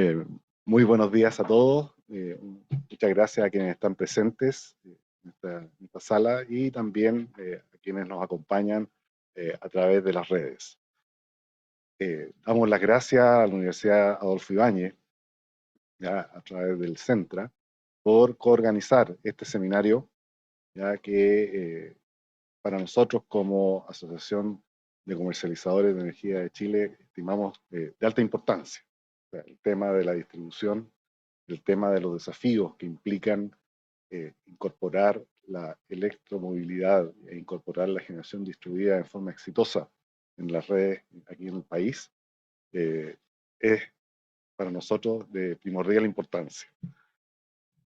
Eh, Muy buenos días a todos. Muchas gracias a quienes están presentes en esta sala y también a quienes nos acompañan a través de las redes. Damos las gracias a la Universidad Adolfo Ibáñez, ya, a través del Centra, por coorganizar este seminario, ya que para nosotros como Asociación de Comercializadores de Energía de Chile estimamos de alta importancia. O sea, el tema de la distribución, el tema de los desafíos que implican incorporar la electromovilidad e incorporar la generación distribuida en forma exitosa en las redes aquí en el país, es para nosotros de primordial importancia.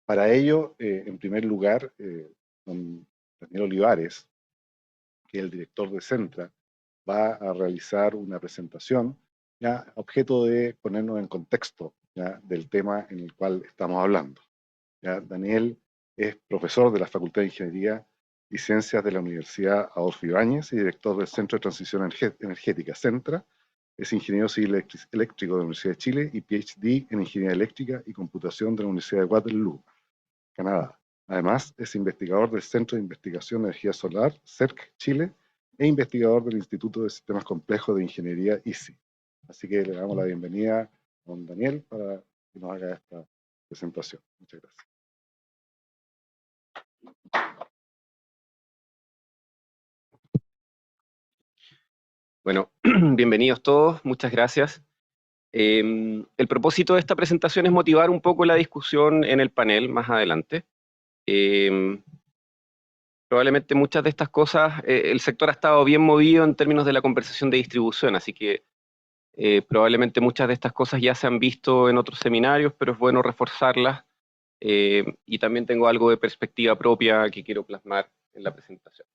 Para ello, en primer lugar, don Daniel Olivares, que es el director de Centra, va a realizar una presentación, ya, objeto de ponernos en contexto, ya, del tema en el cual estamos hablando. Ya, Daniel es profesor de la Facultad de Ingeniería y Ciencias de la Universidad Adolfo Ibáñez y director del Centro de Transición Energética, Centra. Es ingeniero civil eléctrico de la Universidad de Chile y PhD en Ingeniería Eléctrica y Computación de la Universidad de Waterloo, Canadá. Además, es investigador del Centro de Investigación de Energía Solar, CERC Chile, e investigador del Instituto de Sistemas Complejos de Ingeniería, ISI. Así que le damos la bienvenida a don Daniel para que nos haga esta presentación. Muchas gracias. Bueno, bienvenidos todos, muchas gracias. El propósito de esta presentación es motivar un poco la discusión en el panel más adelante. Probablemente muchas de estas cosas, el sector ha estado bien movido en términos de la conversación de distribución, así que probablemente muchas de estas cosas ya se han visto en otros seminarios, pero es bueno reforzarlas, y también tengo algo de perspectiva propia que quiero plasmar en la presentación.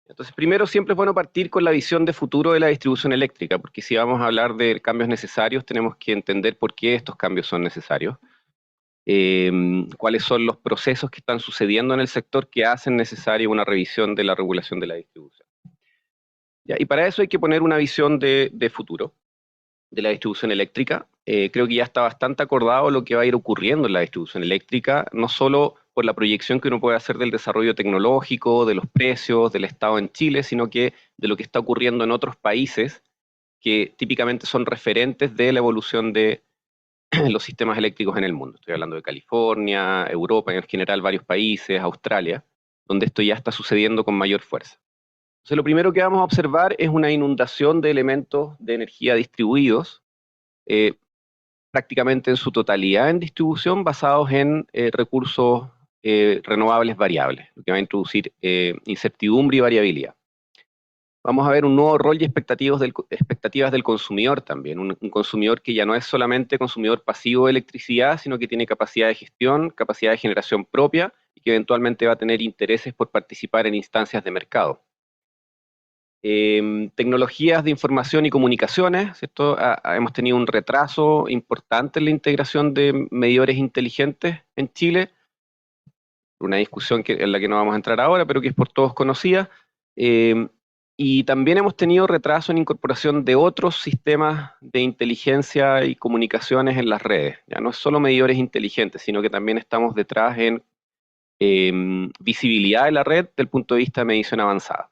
Entonces, primero siempre es bueno partir con la visión de futuro de la distribución eléctrica, porque si vamos a hablar de cambios necesarios, tenemos que entender por qué estos cambios son necesarios, cuáles son los procesos que están sucediendo en el sector que hacen necesaria una revisión de la regulación de la distribución. ¿Ya? Y para eso hay que poner una visión de futuro de la distribución eléctrica. Creo que ya está bastante acordado lo que va a ir ocurriendo en la distribución eléctrica, no solo por la proyección que uno puede hacer del desarrollo tecnológico, de los precios, del Estado en Chile, sino que de lo que está ocurriendo en otros países que típicamente son referentes de la evolución de los sistemas eléctricos en el mundo. Estoy hablando de California, Europa en general, varios países, Australia, donde esto ya está sucediendo con mayor fuerza. Entonces, lo primero que vamos a observar es una inundación de elementos de energía distribuidos, prácticamente en su totalidad en distribución, basados en recursos renovables variables, lo que va a introducir incertidumbre y variabilidad. Vamos a ver un nuevo rol y expectativas del consumidor también, un consumidor que ya no es solamente consumidor pasivo de electricidad, sino que tiene capacidad de gestión, capacidad de generación propia, y que eventualmente va a tener intereses por participar en instancias de mercado. Tecnologías de información y comunicaciones, ¿cierto? Hemos tenido un retraso importante en la integración de medidores inteligentes en Chile, una discusión en la que no vamos a entrar ahora, pero que es por todos conocida, y también hemos tenido retraso en incorporación de otros sistemas de inteligencia y comunicaciones en las redes. Ya no es solo medidores inteligentes, sino que también estamos detrás en visibilidad de la red desde el punto de vista de medición avanzada.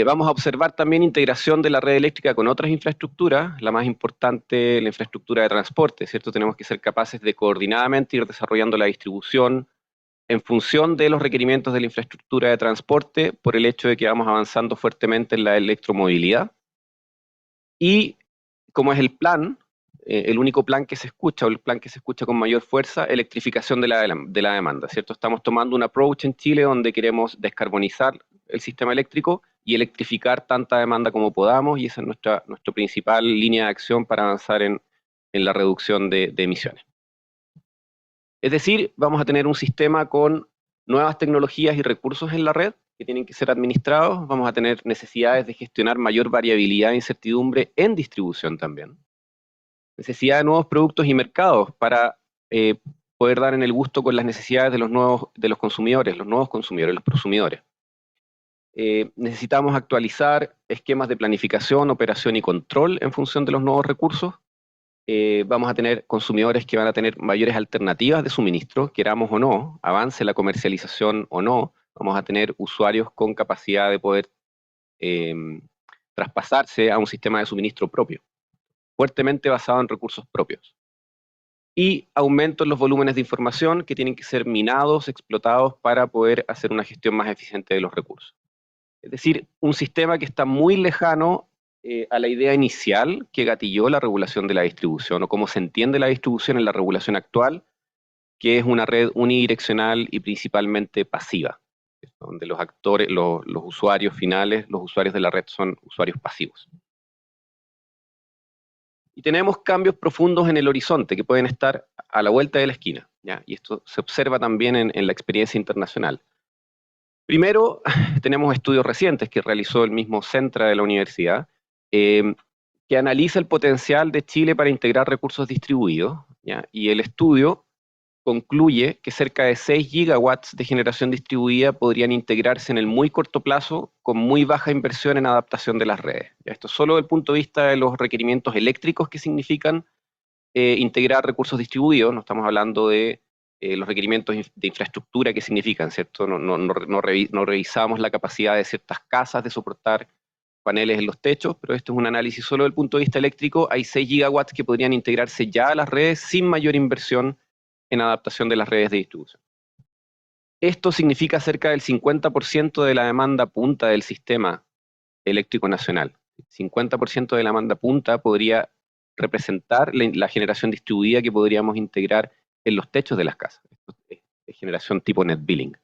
Vamos a observar también integración de la red eléctrica con otras infraestructuras, la más importante, la infraestructura de transporte, ¿cierto? Tenemos que ser capaces de coordinadamente ir desarrollando la distribución en función de los requerimientos de la infraestructura de transporte, por el hecho de que vamos avanzando fuertemente en la electromovilidad. Y como es el plan, el único plan que se escucha, o el plan que se escucha con mayor fuerza, electrificación de la demanda, ¿cierto? Estamos tomando un approach en Chile donde queremos descarbonizar el sistema eléctrico y electrificar tanta demanda como podamos, y esa es nuestra principal línea de acción para avanzar en la reducción de emisiones. Es decir, vamos a tener un sistema con nuevas tecnologías y recursos en la red que tienen que ser administrados, vamos a tener necesidades de gestionar mayor variabilidad e incertidumbre en distribución también. Necesidad de nuevos productos y mercados para poder dar en el gusto con las necesidades de los consumidores, los nuevos consumidores, los prosumidores. Necesitamos actualizar esquemas de planificación, operación y control en función de los nuevos recursos. vamos a tener consumidores que van a tener mayores alternativas de suministro, queramos o no, avance la comercialización o no, vamos a tener usuarios con capacidad de poder traspasarse a un sistema de suministro propio, fuertemente basado en recursos propios. Y aumento en los volúmenes de información que tienen que ser minados, explotados para poder hacer una gestión más eficiente de los recursos. Es decir, un sistema que está muy lejano a la idea inicial que gatilló la regulación de la distribución, o cómo se entiende la distribución en la regulación actual, que es una red unidireccional y principalmente pasiva, donde los actores, los usuarios finales, los usuarios de la red son usuarios pasivos. Y tenemos cambios profundos en el horizonte que pueden estar a la vuelta de la esquina, ¿ya? Y esto se observa también en la experiencia internacional. Primero, tenemos estudios recientes que realizó el mismo Centra de la universidad, que analiza el potencial de Chile para integrar recursos distribuidos, ¿ya? Y el estudio concluye que cerca de 6 gigawatts de generación distribuida podrían integrarse en el muy corto plazo con muy baja inversión en adaptación de las redes. Esto solo desde el punto de vista de los requerimientos eléctricos que significan integrar recursos distribuidos. No estamos hablando de los requerimientos de infraestructura que significan, ¿cierto? No revisamos la capacidad de ciertas casas de soportar paneles en los techos, pero esto es un análisis solo desde el punto de vista eléctrico. Hay 6 gigawatts que podrían integrarse ya a las redes sin mayor inversión en adaptación de las redes de distribución. Esto significa cerca del 50% de la demanda punta del sistema eléctrico nacional. 50% de la demanda punta podría representar la generación distribuida que podríamos integrar en los techos de las casas. Esto es generación tipo net billing.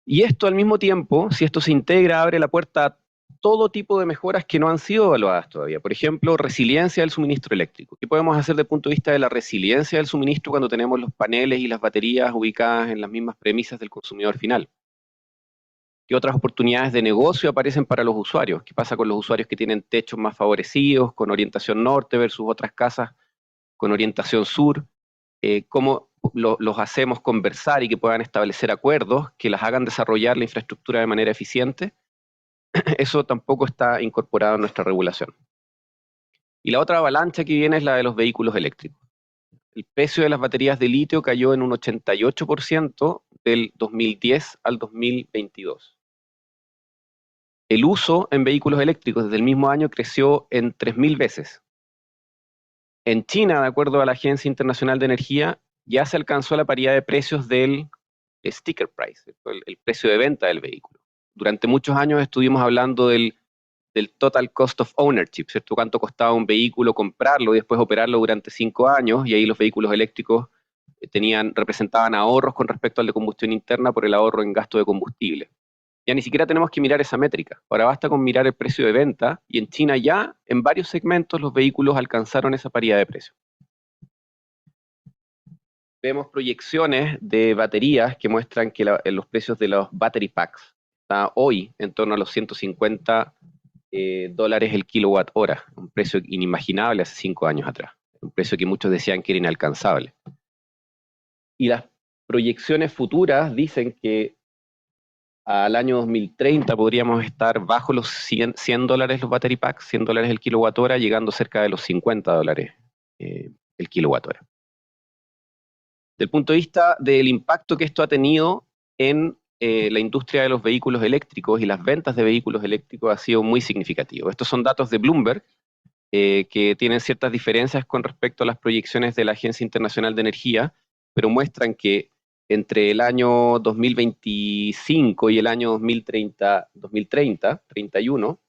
Y esto al mismo tiempo, si esto se integra, abre la puerta a todo tipo de mejoras que no han sido evaluadas todavía. Por ejemplo, resiliencia del suministro eléctrico. ¿Qué podemos hacer desde el punto de vista de la resiliencia del suministro cuando tenemos los paneles y las baterías ubicadas en las mismas premisas del consumidor final? ¿Qué otras oportunidades de negocio aparecen para los usuarios? ¿Qué pasa con los usuarios que tienen techos más favorecidos, con orientación norte versus otras casas con orientación sur? ¿Cómo los hacemos conversar y que puedan establecer acuerdos que las hagan desarrollar la infraestructura de manera eficiente? Eso tampoco está incorporado en nuestra regulación. Y la otra avalancha que viene es la de los vehículos eléctricos. El precio de las baterías de litio cayó en un 88% del 2010 al 2022. El uso en vehículos eléctricos desde el mismo año creció en 3.000 veces. En China, de acuerdo a la Agencia Internacional de Energía, ya se alcanzó la paridad de precios del sticker price, el precio de venta del vehículo. Durante muchos años estuvimos hablando del total cost of ownership, ¿cierto? Cuánto costaba un vehículo comprarlo y después operarlo durante 5 años, y ahí los vehículos eléctricos representaban ahorros con respecto al de combustión interna por el ahorro en gasto de combustible. Ya ni siquiera tenemos que mirar esa métrica. Ahora basta con mirar el precio de venta, y en China ya, en varios segmentos, los vehículos alcanzaron esa paridad de precio. Vemos proyecciones de baterías que muestran que los precios de los battery packs está hoy en torno a los $150 el kilowatt hora, un precio inimaginable hace 5 años atrás, un precio que muchos decían que era inalcanzable. Y las proyecciones futuras dicen que al año 2030 podríamos estar bajo los $100 los battery packs, $100 el kilowatt hora, llegando cerca de los $50 el kilowatt hora. Desde el punto de vista del impacto que esto ha tenido en la industria de los vehículos eléctricos y las ventas de vehículos eléctricos ha sido muy significativo. Estos son datos de Bloomberg, que tienen ciertas diferencias con respecto a las proyecciones de la Agencia Internacional de Energía, pero muestran que entre el año 2025 y el año 2031,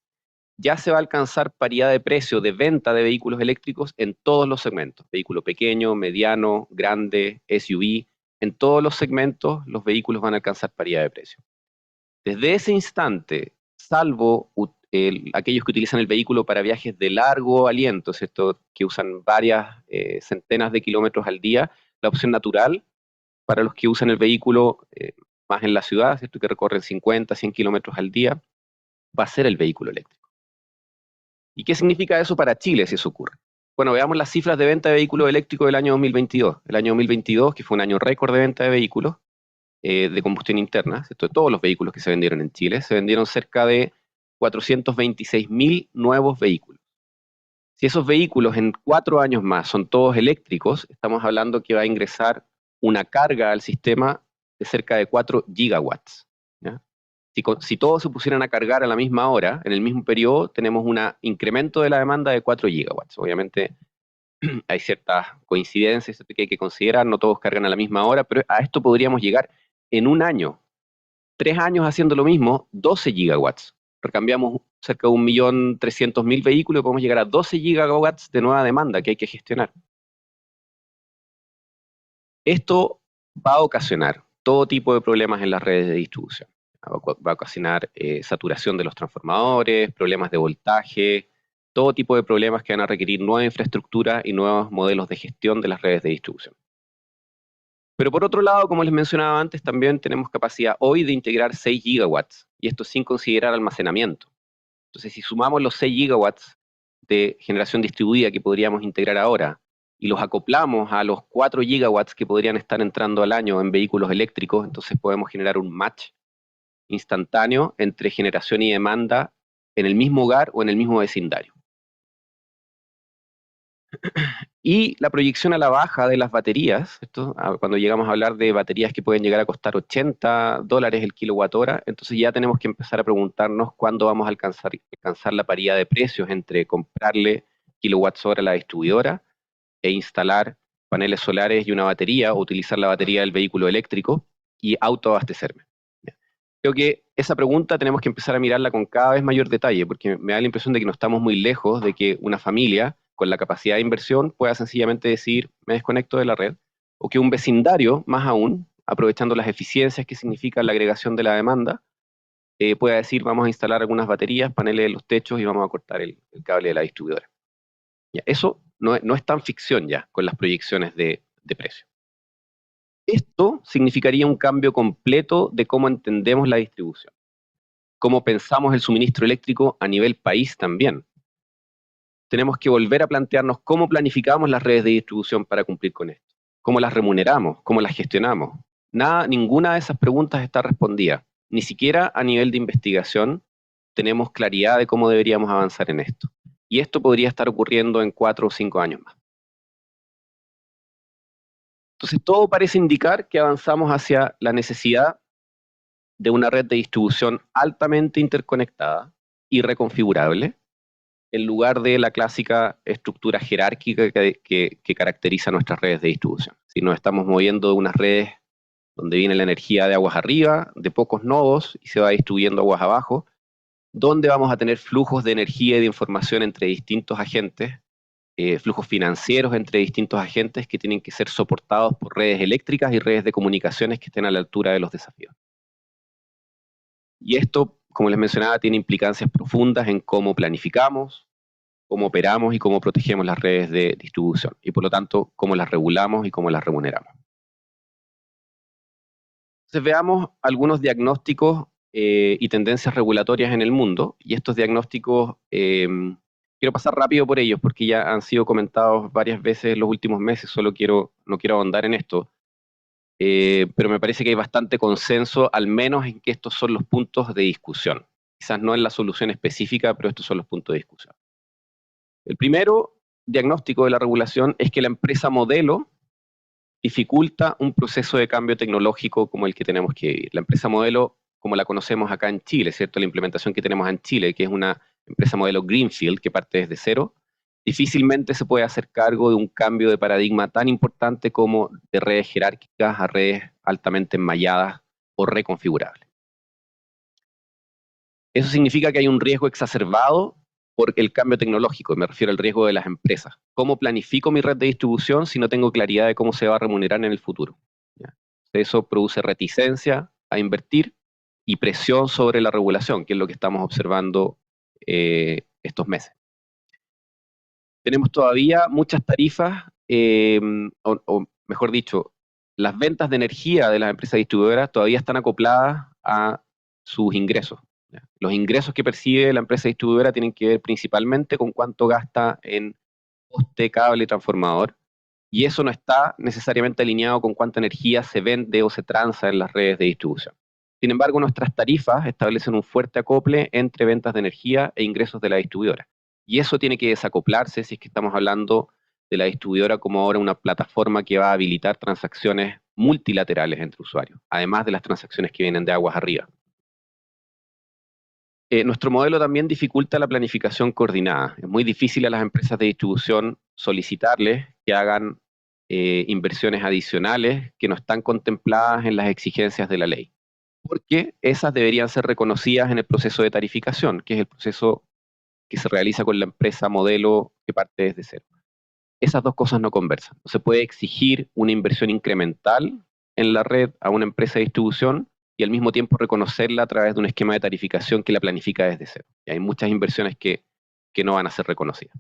ya se va a alcanzar paridad de precio de venta de vehículos eléctricos en todos los segmentos. Vehículo pequeño, mediano, grande, SUV. En todos los segmentos los vehículos van a alcanzar paridad de precio. Desde ese instante, salvo aquellos que utilizan el vehículo para viajes de largo aliento, ¿cierto? Que usan varias centenas de kilómetros al día, la opción natural para los que usan el vehículo más en la ciudad, ¿cierto? Que recorren 50, 100 kilómetros al día, va a ser el vehículo eléctrico. ¿Y qué significa eso para Chile si eso ocurre? Bueno, veamos las cifras de venta de vehículos eléctricos del año 2022. El año 2022, que fue un año récord de venta de vehículos de combustión interna, ¿cierto? De todos los vehículos que se vendieron en Chile, se vendieron cerca de 426.000 nuevos vehículos. Si esos vehículos en 4 años más son todos eléctricos, estamos hablando que va a ingresar una carga al sistema de cerca de 4 gigawatts. ¿Ya? Si todos se pusieran a cargar a la misma hora, en el mismo periodo, tenemos un incremento de la demanda de 4 gigawatts. Obviamente hay ciertas coincidencias que hay que considerar, no todos cargan a la misma hora, pero a esto podríamos llegar en un año. 3 años haciendo lo mismo, 12 gigawatts. Recambiamos cerca de 1.300.000 vehículos y podemos llegar a 12 gigawatts de nueva demanda que hay que gestionar. Esto va a ocasionar todo tipo de problemas en las redes de distribución. Va a ocasionar saturación de los transformadores, problemas de voltaje, todo tipo de problemas que van a requerir nueva infraestructura y nuevos modelos de gestión de las redes de distribución. Pero por otro lado, como les mencionaba antes, también tenemos capacidad hoy de integrar 6 gigawatts, y esto sin considerar almacenamiento. Entonces, si sumamos los 6 gigawatts de generación distribuida que podríamos integrar ahora, y los acoplamos a los 4 gigawatts que podrían estar entrando al año en vehículos eléctricos, entonces podemos generar un match instantáneo entre generación y demanda en el mismo hogar o en el mismo vecindario. Y la proyección a la baja de las baterías, cuando llegamos a hablar de baterías que pueden llegar a costar $80 el kilowatt hora, entonces ya tenemos que empezar a preguntarnos cuándo vamos a alcanzar la paridad de precios entre comprarle kilowatts hora a la distribuidora e instalar paneles solares y una batería, o utilizar la batería del vehículo eléctrico y autoabastecerme. Creo que esa pregunta tenemos que empezar a mirarla con cada vez mayor detalle, porque me da la impresión de que no estamos muy lejos de que una familia con la capacidad de inversión pueda sencillamente decir, me desconecto de la red, o que un vecindario, más aún, aprovechando las eficiencias que significa la agregación de la demanda, pueda decir, vamos a instalar algunas baterías, paneles en los techos y vamos a cortar el cable de la distribuidora. Ya, eso no es tan ficción ya con las proyecciones de precio. Esto significaría un cambio completo de cómo entendemos la distribución, cómo pensamos el suministro eléctrico a nivel país también. Tenemos que volver a plantearnos cómo planificamos las redes de distribución para cumplir con esto, cómo las remuneramos, cómo las gestionamos. Ninguna de esas preguntas está respondida, ni siquiera a nivel de investigación tenemos claridad de cómo deberíamos avanzar en esto. Y esto podría estar ocurriendo en 4 o 5 años más. Entonces, todo parece indicar que avanzamos hacia la necesidad de una red de distribución altamente interconectada y reconfigurable, en lugar de la clásica estructura jerárquica que caracteriza nuestras redes de distribución. Si nos estamos moviendo de unas redes donde viene la energía de aguas arriba, de pocos nodos, y se va distribuyendo aguas abajo, donde vamos a tener flujos de energía y de información entre distintos agentes, flujos financieros entre distintos agentes que tienen que ser soportados por redes eléctricas y redes de comunicaciones que estén a la altura de los desafíos. Y esto, como les mencionaba, tiene implicancias profundas en cómo planificamos, cómo operamos y cómo protegemos las redes de distribución, y por lo tanto, cómo las regulamos y cómo las remuneramos. Entonces veamos algunos diagnósticos y tendencias regulatorias en el mundo, y estos diagnósticos quiero pasar rápido por ellos porque ya han sido comentados varias veces en los últimos meses, no quiero ahondar en esto, pero me parece que hay bastante consenso, al menos en que estos son los puntos de discusión. Quizás no en la solución específica, pero estos son los puntos de discusión. El primero diagnóstico de la regulación es que la empresa modelo dificulta un proceso de cambio tecnológico como el que tenemos que vivir. La empresa modelo, como la conocemos acá en Chile, ¿cierto? La implementación que tenemos en Chile, que es una empresa modelo Greenfield, que parte desde cero, difícilmente se puede hacer cargo de un cambio de paradigma tan importante como de redes jerárquicas a redes altamente enmalladas o reconfigurables. Eso significa que hay un riesgo exacerbado por el cambio tecnológico, me refiero al riesgo de las empresas. ¿Cómo planifico mi red de distribución si no tengo claridad de cómo se va a remunerar en el futuro? ¿Ya? Eso produce reticencia a invertir y presión sobre la regulación, que es lo que estamos observando estos meses. Tenemos todavía muchas tarifas, o mejor dicho, las ventas de energía de las empresas distribuidoras todavía están acopladas a sus ingresos. Los ingresos que percibe la empresa distribuidora tienen que ver principalmente con cuánto gasta en poste, cable y transformador, y eso no está necesariamente alineado con cuánta energía se vende o se transa en las redes de distribución. Sin embargo, nuestras tarifas establecen un fuerte acople entre ventas de energía e ingresos de la distribuidora, Y eso tiene que desacoplarse si es que estamos hablando de la distribuidora como ahora una plataforma que va a habilitar transacciones multilaterales entre usuarios, además de las transacciones que vienen de aguas arriba. Nuestro modelo también dificulta la planificación coordinada. Es muy difícil a las empresas de distribución solicitarles que hagan inversiones adicionales que no están contempladas en las exigencias de la ley, porque esas deberían ser reconocidas en el proceso de tarificación, que es el proceso que se realiza con la empresa modelo que parte desde cero. Esas dos cosas no conversan. No se puede exigir una inversión incremental en la red a una empresa de distribución y al mismo tiempo reconocerla a través de un esquema de tarificación que la planifica desde cero. Y hay muchas inversiones que no van a ser reconocidas.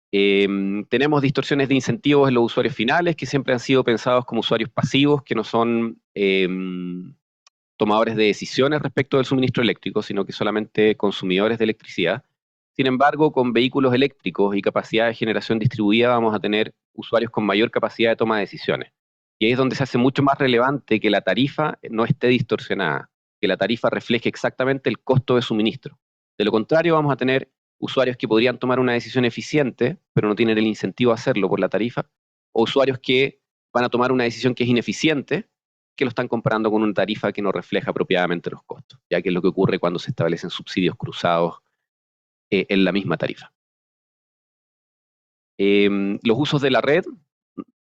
Tenemos distorsiones de incentivos en los usuarios finales, que siempre han sido pensados como usuarios pasivos, que no son tomadores de decisiones respecto del suministro eléctrico, sino que solamente consumidores de electricidad. Sin embargo, con vehículos eléctricos y capacidad de generación distribuida vamos a tener usuarios con mayor capacidad de toma de decisiones. Y ahí es donde se hace mucho más relevante que la tarifa no esté distorsionada, que la tarifa refleje exactamente el costo de suministro. De lo contrario, vamos a tener usuarios que podrían tomar una decisión eficiente, pero no tienen el incentivo a hacerlo por la tarifa, o usuarios que van a tomar una decisión que es ineficiente, que lo están comparando con una tarifa que no refleja apropiadamente los costos, ya que es lo que ocurre cuando se establecen subsidios cruzados en la misma tarifa. Los usos de la red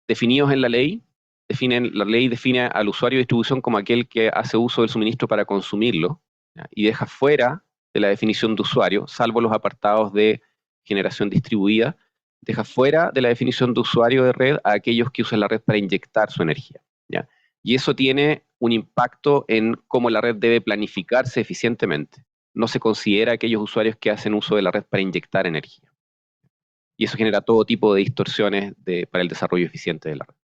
definidos en la ley, la ley define al usuario de distribución como aquel que hace uso del suministro para consumirlo, ¿ya? Y deja fuera de la definición de usuario, salvo los apartados de generación distribuida, deja fuera de la definición de usuario de red a aquellos que usan la red para inyectar su energía, ¿ya? Y eso tiene un impacto en cómo la red debe planificarse eficientemente. No se considera aquellos usuarios que hacen uso de la red para inyectar energía. Y eso genera todo tipo de distorsiones para el desarrollo eficiente de la red.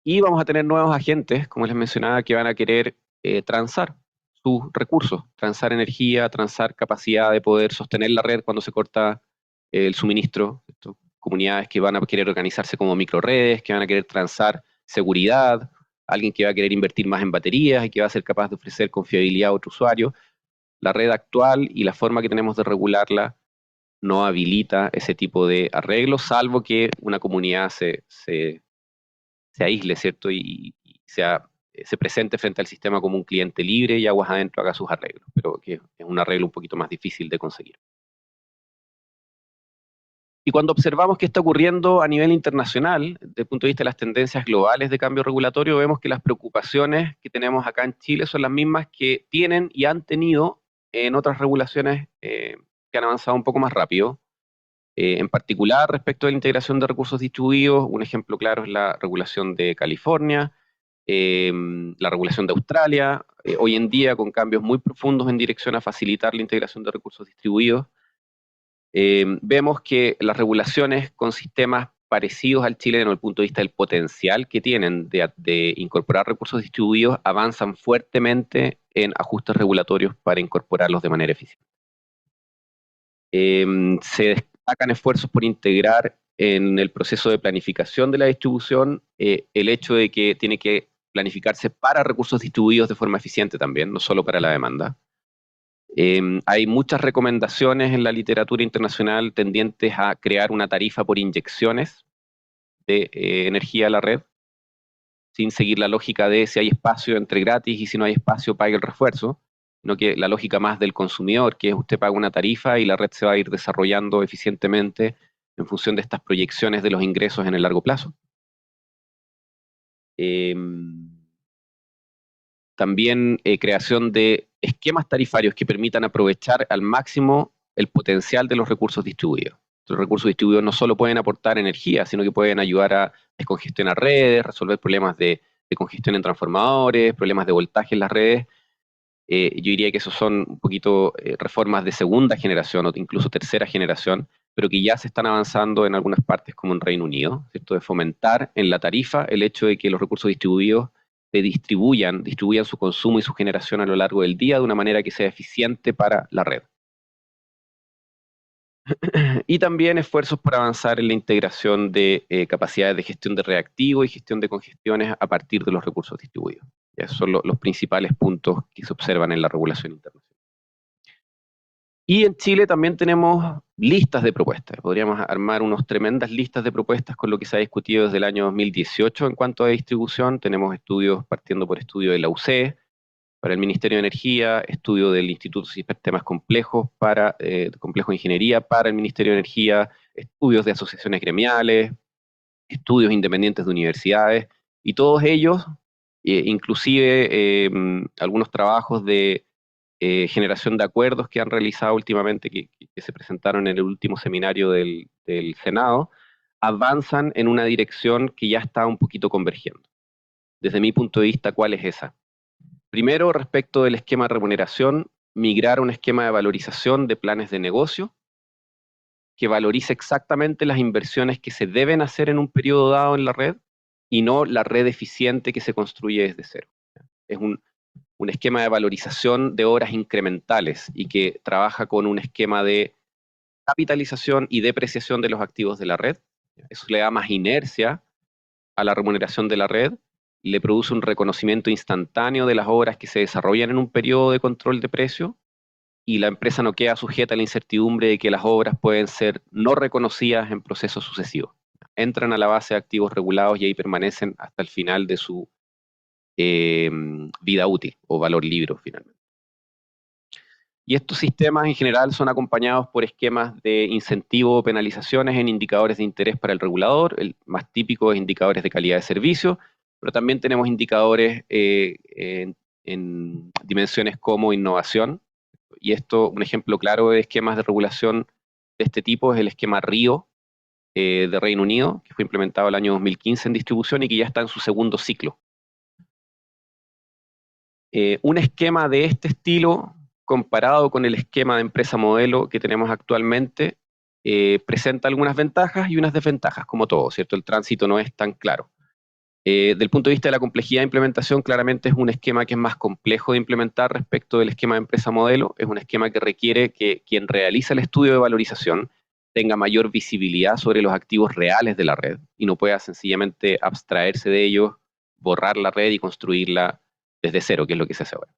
Y vamos a tener nuevos agentes, como les mencionaba, que van a querer transar sus recursos, transar energía, transar capacidad de poder sostener la red cuando se corta el suministro. Comunidades que van a querer organizarse como microredes, que van a querer transar seguridad, alguien que va a querer invertir más en baterías y que va a ser capaz de ofrecer confiabilidad a otro usuario. La red actual y la forma que tenemos de regularla no habilita ese tipo de arreglos, salvo que una comunidad se aísle, ¿cierto? Y se presente frente al sistema como un cliente libre y aguas adentro haga sus arreglos, pero que es un arreglo un poquito más difícil de conseguir. Y cuando observamos qué está ocurriendo a nivel internacional, desde el punto de vista de las tendencias globales de cambio regulatorio, vemos que las preocupaciones que tenemos acá en Chile son las mismas que tienen y han tenido en otras regulaciones que han avanzado un poco más rápido. En particular, respecto a la integración de recursos distribuidos, un ejemplo claro es la regulación de California, la regulación de Australia, hoy en día con cambios muy profundos en dirección a facilitar la integración de recursos distribuidos. Vemos que las regulaciones con sistemas parecidos al chileno, desde el punto de vista del potencial que tienen de incorporar recursos distribuidos, avanzan fuertemente en ajustes regulatorios para incorporarlos de manera eficiente. Se destacan esfuerzos por integrar en el proceso de planificación de la distribución el hecho de que tiene que planificarse para recursos distribuidos de forma eficiente también, no solo para la demanda. Hay muchas recomendaciones en la literatura internacional tendientes a crear una tarifa por inyecciones de energía a la red, sin seguir la lógica de si hay espacio entre gratis y si no hay espacio pague el refuerzo, sino que la lógica más del consumidor, que es usted paga una tarifa y la red se va a ir desarrollando eficientemente en función de estas proyecciones de los ingresos en el largo plazo. También creación de esquemas tarifarios que permitan aprovechar al máximo el potencial de los recursos distribuidos. Los recursos distribuidos no solo pueden aportar energía, sino que pueden ayudar a descongestionar redes, resolver problemas de congestión en transformadores, problemas de voltaje en las redes. Yo diría que esos son un poquito reformas de segunda generación o incluso tercera generación, pero que ya se están avanzando en algunas partes como en Reino Unido, ¿cierto? De fomentar en la tarifa el hecho de que los recursos distribuidos se distribuyan su consumo y su generación a lo largo del día de una manera que sea eficiente para la red. Y también esfuerzos por avanzar en la integración de capacidades de gestión de reactivos y gestión de congestiones a partir de los recursos distribuidos. Esos son los principales puntos que se observan en la regulación internacional. Y en Chile también tenemos listas de propuestas. Podríamos armar unas tremendas listas de propuestas con lo que se ha discutido desde el año 2018 en cuanto a distribución. Tenemos estudios, partiendo por estudio de la UC, para el Ministerio de Energía, estudio del Instituto de Sistemas Complejos, Complejo de Ingeniería para el Ministerio de Energía, estudios de asociaciones gremiales, estudios independientes de universidades, y todos ellos, inclusive algunos trabajos de generación de acuerdos que han realizado últimamente, que se presentaron en el último seminario del Senado, avanzan en una dirección que ya está un poquito convergiendo. Desde mi punto de vista, ¿cuál es esa? Primero, respecto del esquema de remuneración, migrar a un esquema de valorización de planes de negocio que valorice exactamente las inversiones que se deben hacer en un periodo dado en la red y no la red eficiente que se construye desde cero. Es un esquema de valorización de horas incrementales y que trabaja con un esquema de capitalización y depreciación de los activos de la red. Eso le da más inercia a la remuneración de la red, le produce un reconocimiento instantáneo de las obras que se desarrollan en un periodo de control de precio, y la empresa no queda sujeta a la incertidumbre de que las obras pueden ser no reconocidas en procesos sucesivos. Entran a la base de activos regulados y ahí permanecen hasta el final de su vida útil o valor libre finalmente. Y estos sistemas en general son acompañados por esquemas de incentivo o penalizaciones en indicadores de interés para el regulador. El más típico es indicadores de calidad de servicio, pero también tenemos indicadores en dimensiones como innovación. Y esto, un ejemplo claro de esquemas de regulación de este tipo es el esquema RIO de Reino Unido, que fue implementado el año 2015 en distribución y que ya está en su segundo ciclo. Un esquema de este estilo, comparado con el esquema de empresa modelo que tenemos actualmente, presenta algunas ventajas y unas desventajas, como todo, ¿cierto? El tránsito no es tan claro. Del punto de vista de la complejidad de implementación, claramente es un esquema que es más complejo de implementar respecto del esquema de empresa modelo. Es un esquema que requiere que quien realiza el estudio de valorización tenga mayor visibilidad sobre los activos reales de la red y no pueda sencillamente abstraerse de ellos, borrar la red y construirla desde cero, que es lo que se hace ahora.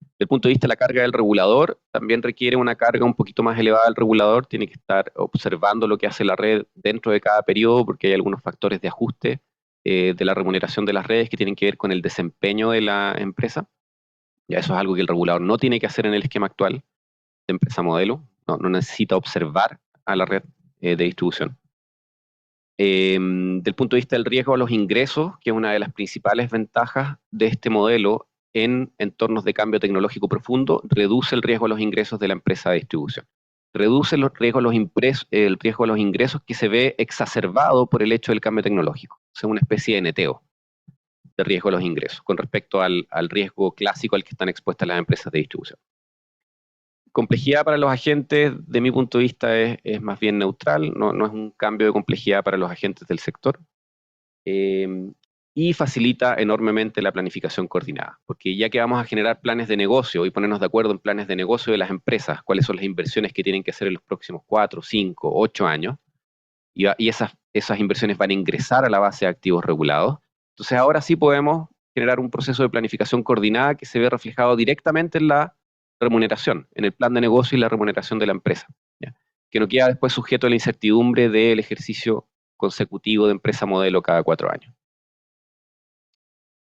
Desde el punto de vista de la carga del regulador, también requiere una carga un poquito más elevada del regulador, tiene que estar observando lo que hace la red dentro de cada periodo, porque hay algunos factores de ajuste de la remuneración de las redes que tienen que ver con el desempeño de la empresa. Ya eso es algo que el regulador no tiene que hacer en el esquema actual de empresa modelo, no necesita observar a la red de distribución. Del punto de vista del riesgo a los ingresos, que es una de las principales ventajas de este modelo en entornos de cambio tecnológico profundo, reduce el riesgo a los ingresos de la empresa de distribución. Reduce el riesgo a los ingresos que se ve exacerbado por el hecho del cambio tecnológico. O sea, una especie de neteo de riesgo a los ingresos con respecto al riesgo clásico al que están expuestas las empresas de distribución. Complejidad para los agentes, de mi punto de vista, es más bien neutral, no es un cambio de complejidad para los agentes del sector. Y facilita enormemente la planificación coordinada, porque ya que vamos a generar planes de negocio y ponernos de acuerdo en planes de negocio de las empresas, cuáles son las inversiones que tienen que hacer en los próximos 4, 5, 8 años, y esas inversiones van a ingresar a la base de activos regulados, entonces ahora sí podemos generar un proceso de planificación coordinada que se ve reflejado directamente en la remuneración, en el plan de negocio y la remuneración de la empresa, ¿ya? Que no queda después sujeto a la incertidumbre del ejercicio consecutivo de empresa modelo cada 4 años.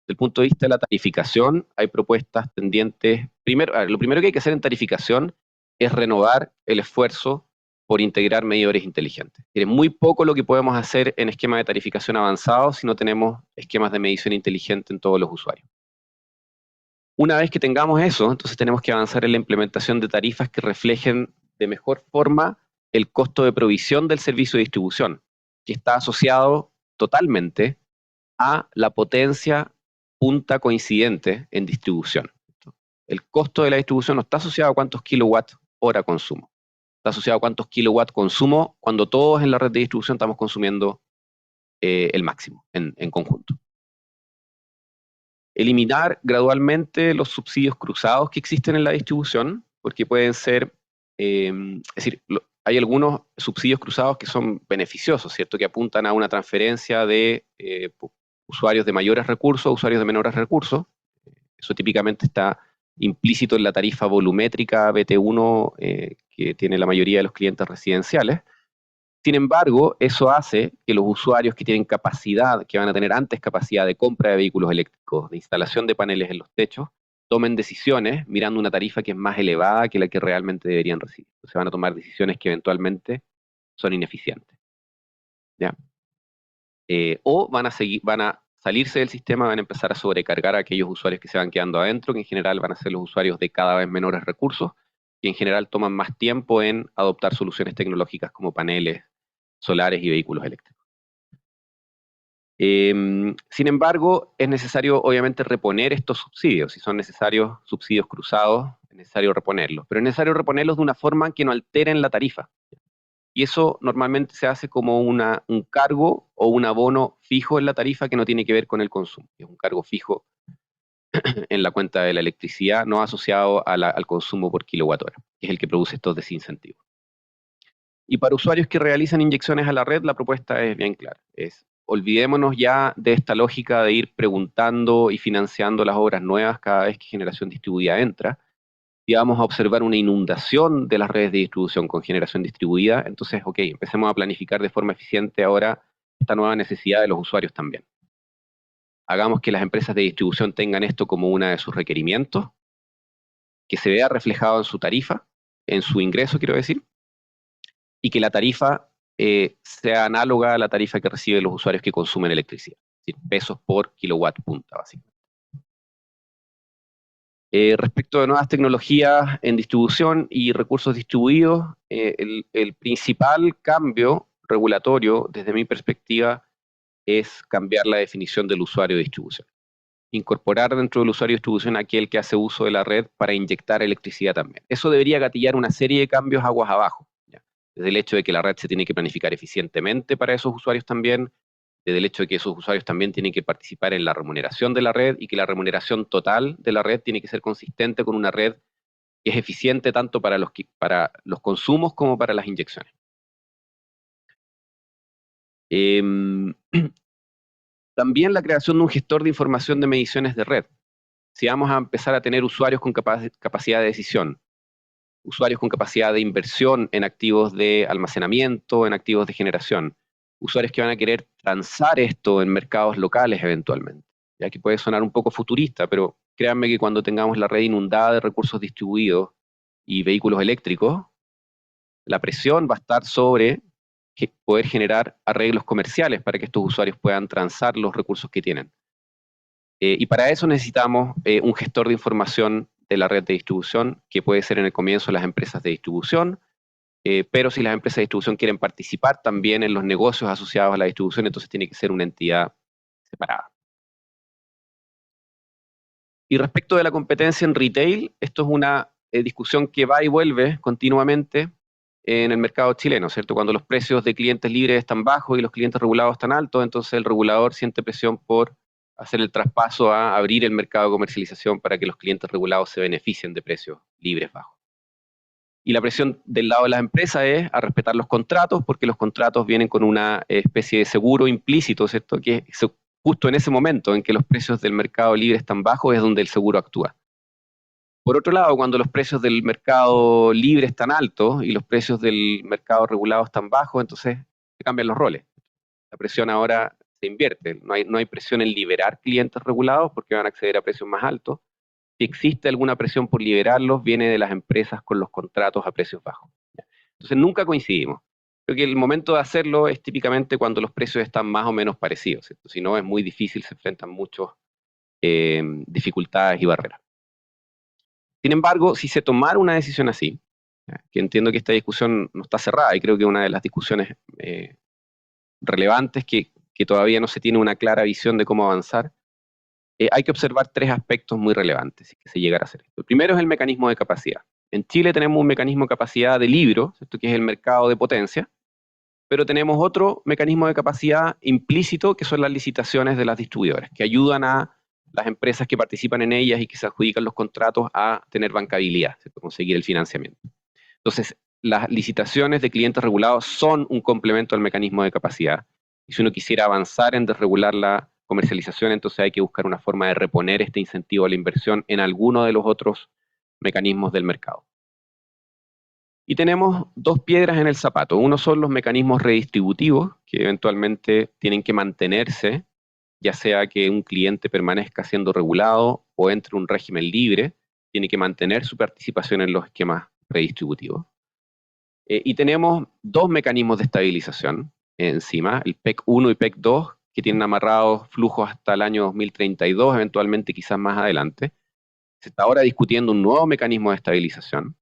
Desde el punto de vista de la tarificación, hay propuestas tendientes. Lo primero que hay que hacer en tarificación es renovar el esfuerzo por integrar medidores inteligentes. Es muy poco lo que podemos hacer en esquemas de tarificación avanzados si no tenemos esquemas de medición inteligente en todos los usuarios. Una vez que tengamos eso, entonces tenemos que avanzar en la implementación de tarifas que reflejen de mejor forma el costo de provisión del servicio de distribución, que está asociado totalmente a la potencia punta coincidente en distribución. El costo de la distribución no está asociado a cuántos kilowatt hora consumo, está asociado a cuántos kilowatt consumo cuando todos en la red de distribución estamos consumiendo el máximo en conjunto. Eliminar gradualmente los subsidios cruzados que existen en la distribución, porque pueden ser, es decir, hay algunos subsidios cruzados que son beneficiosos, ¿cierto? Que apuntan a una transferencia de usuarios de mayores recursos, usuarios de menores recursos. Eso típicamente está implícito en la tarifa volumétrica BT1 que tiene la mayoría de los clientes residenciales. Sin embargo, eso hace que los usuarios que tienen capacidad, que van a tener antes capacidad de compra de vehículos eléctricos, de instalación de paneles en los techos, tomen decisiones mirando una tarifa que es más elevada que la que realmente deberían recibir. Entonces van a tomar decisiones que eventualmente son ineficientes. ¿Ya? O van a salirse del sistema, van a empezar a sobrecargar a aquellos usuarios que se van quedando adentro, que en general van a ser los usuarios de cada vez menores recursos, que en general toman más tiempo en adoptar soluciones tecnológicas como paneles solares y vehículos eléctricos. Sin embargo, es necesario obviamente reponer estos subsidios. Si son necesarios subsidios cruzados, es necesario reponerlos. Pero es necesario reponerlos de una forma que no alteren la tarifa. Y eso normalmente se hace como un cargo o un abono fijo en la tarifa que no tiene que ver con el consumo. Es un cargo fijo en la cuenta de la electricidad, no asociado al consumo por kilowatt hora, que es el que produce estos desincentivos. Y para usuarios que realizan inyecciones a la red, la propuesta es bien clara. Olvidémonos ya de esta lógica de ir preguntando y financiando las obras nuevas cada vez que generación distribuida entra. Y vamos a observar una inundación de las redes de distribución con generación distribuida. Entonces, ok, empecemos a planificar de forma eficiente ahora esta nueva necesidad de los usuarios también. Hagamos que las empresas de distribución tengan esto como uno de sus requerimientos, que se vea reflejado en su tarifa, en su ingreso, quiero decir, y que la tarifa sea análoga a la tarifa que reciben los usuarios que consumen electricidad, es decir, pesos por kilowatt punta, básicamente. Respecto de nuevas tecnologías en distribución y recursos distribuidos, el principal cambio regulatorio, desde mi perspectiva, es cambiar la definición del usuario de distribución. Incorporar dentro del usuario de distribución a aquel que hace uso de la red para inyectar electricidad también. Eso debería gatillar una serie de cambios aguas abajo. Desde el hecho de que la red se tiene que planificar eficientemente para esos usuarios también, desde el hecho de que esos usuarios también tienen que participar en la remuneración de la red y que la remuneración total de la red tiene que ser consistente con una red que es eficiente tanto para los consumos como para las inyecciones. También la creación de un gestor de información de mediciones de red. Si vamos a empezar a tener usuarios con capacidad de decisión, usuarios con capacidad de inversión en activos de almacenamiento, en activos de generación, usuarios que van a querer transar esto en mercados locales eventualmente. Ya que puede sonar un poco futurista, pero créanme que cuando tengamos la red inundada de recursos distribuidos y vehículos eléctricos, la presión va a estar sobre poder generar arreglos comerciales para que estos usuarios puedan transar los recursos que tienen. Y para eso necesitamos un gestor de información de la red de distribución, que puede ser en el comienzo las empresas de distribución, pero si las empresas de distribución quieren participar también en los negocios asociados a la distribución, entonces tiene que ser una entidad separada. Y respecto de la competencia en retail, esto es una discusión que va y vuelve continuamente en el mercado chileno, ¿cierto? Cuando los precios de clientes libres están bajos y los clientes regulados están altos, entonces el regulador siente presión por hacer el traspaso a abrir el mercado de comercialización para que los clientes regulados se beneficien de precios libres bajos. Y la presión del lado de las empresas es a respetar los contratos, porque los contratos vienen con una especie de seguro implícito, ¿cierto? Que justo en ese momento en que los precios del mercado libre están bajos es donde el seguro actúa. Por otro lado, cuando los precios del mercado libre están altos y los precios del mercado regulado están bajos, entonces se cambian los roles. La presión ahora se invierte. No hay presión en liberar clientes regulados porque van a acceder a precios más altos. Si existe alguna presión por liberarlos, viene de las empresas con los contratos a precios bajos. Entonces nunca coincidimos. Creo que el momento de hacerlo es típicamente cuando los precios están más o menos parecidos, ¿cierto? Si no, es muy difícil, se enfrentan muchas dificultades y barreras. Sin embargo, si se tomara una decisión así, que entiendo que esta discusión no está cerrada y creo que una de las discusiones relevantes que todavía no se tiene una clara visión de cómo avanzar, hay que observar tres aspectos muy relevantes si que se llegara a hacer esto. El primero es el mecanismo de capacidad. En Chile tenemos un mecanismo de capacidad de libro, ¿cierto? Que es el mercado de potencia, pero tenemos otro mecanismo de capacidad implícito que son las licitaciones de las distribuidoras, que ayudan a las empresas que participan en ellas y que se adjudican los contratos a tener bancabilidad, ¿cierto? Conseguir el financiamiento. Entonces, las licitaciones de clientes regulados son un complemento al mecanismo de capacidad. Y si uno quisiera avanzar en desregular la comercialización, entonces hay que buscar una forma de reponer este incentivo a la inversión en alguno de los otros mecanismos del mercado. Y tenemos dos piedras en el zapato. Uno son los mecanismos redistributivos, que eventualmente tienen que mantenerse, ya sea que un cliente permanezca siendo regulado o entre un régimen libre, tiene que mantener su participación en los esquemas redistributivos. Y tenemos dos mecanismos de estabilización encima, el PEC 1 y PEC 2, que tienen amarrados flujos hasta el año 2032, eventualmente quizás más adelante. Se está ahora discutiendo un nuevo mecanismo de estabilización,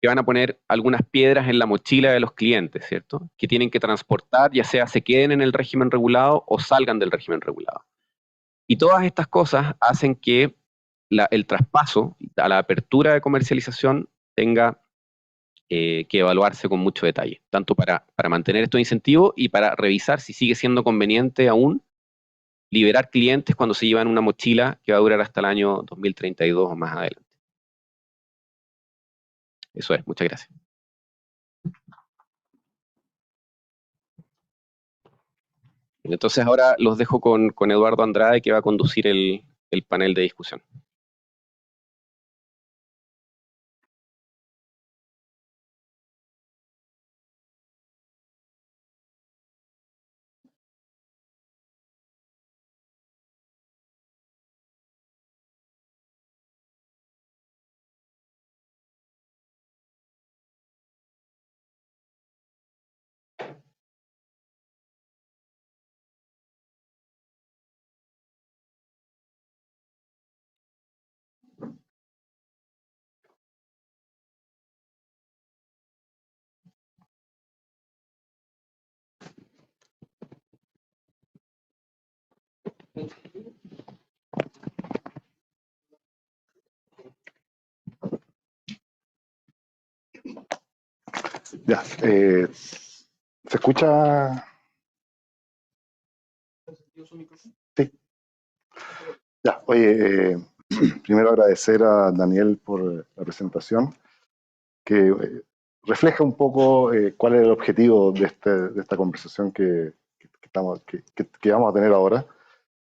que van a poner algunas piedras en la mochila de los clientes, ¿cierto? Que tienen que transportar, ya sea se queden en el régimen regulado o salgan del régimen regulado. Y todas estas cosas hacen que el traspaso a la apertura de comercialización tenga que evaluarse con mucho detalle, tanto para mantener estos incentivos y para revisar si sigue siendo conveniente aún liberar clientes cuando se llevan una mochila que va a durar hasta el año 2032 o más adelante. Eso es, muchas gracias. Entonces ahora los dejo con Eduardo Andrade, que va a conducir el panel de discusión. Ya, ¿se escucha? Sí. Ya, oye, primero agradecer a Daniel por la presentación, que refleja un poco cuál es el objetivo de esta conversación que vamos a tener ahora,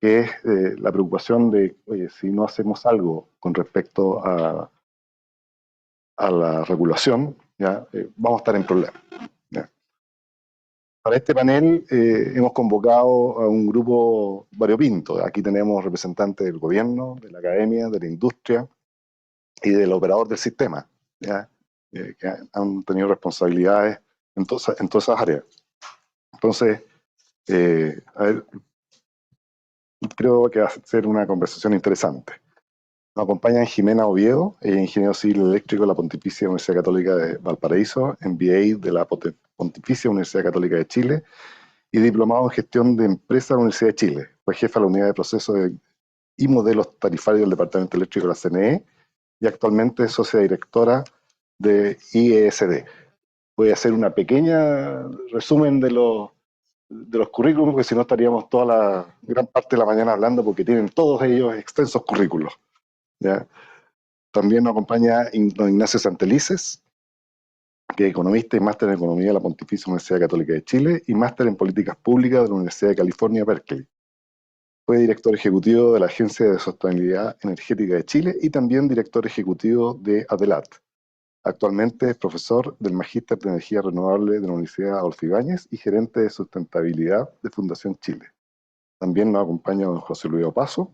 que es la preocupación de, oye, si no hacemos algo con respecto a la regulación, ¿ya? Vamos a estar en problemas. ¿Ya? Para este panel hemos convocado a un grupo variopinto. Aquí tenemos representantes del gobierno, de la academia, de la industria y del operador del sistema, ¿ya? Que han tenido responsabilidades en todas esas áreas. Entonces, a ver, creo que va a ser una conversación interesante. Nos acompaña Jimena Oviedo, ella es ingeniero civil eléctrico de la Pontificia Universidad Católica de Valparaíso, MBA de la Pontificia Universidad Católica de Chile y diplomado en gestión de empresas de la Universidad de Chile. Fue jefa de la unidad de procesos y modelos tarifarios del Departamento Eléctrico de la CNE y actualmente es socia directora de IESD. Voy a hacer una pequeña resumen de los currículums, porque si no estaríamos toda la gran parte de la mañana hablando, porque tienen todos ellos extensos currículos. ¿Ya? También nos acompaña don Ignacio Santelices, que es economista y máster en Economía de la Pontificia Universidad Católica de Chile y máster en Políticas Públicas de la Universidad de California, Berkeley. Fue director ejecutivo de la Agencia de Sostenibilidad Energética de Chile y también director ejecutivo de ADELAT. Actualmente es profesor del Magíster de Energía Renovable de la Universidad Adolfo Ibáñez y gerente de sustentabilidad de Fundación Chile. También nos acompaña don José Luis Opaso,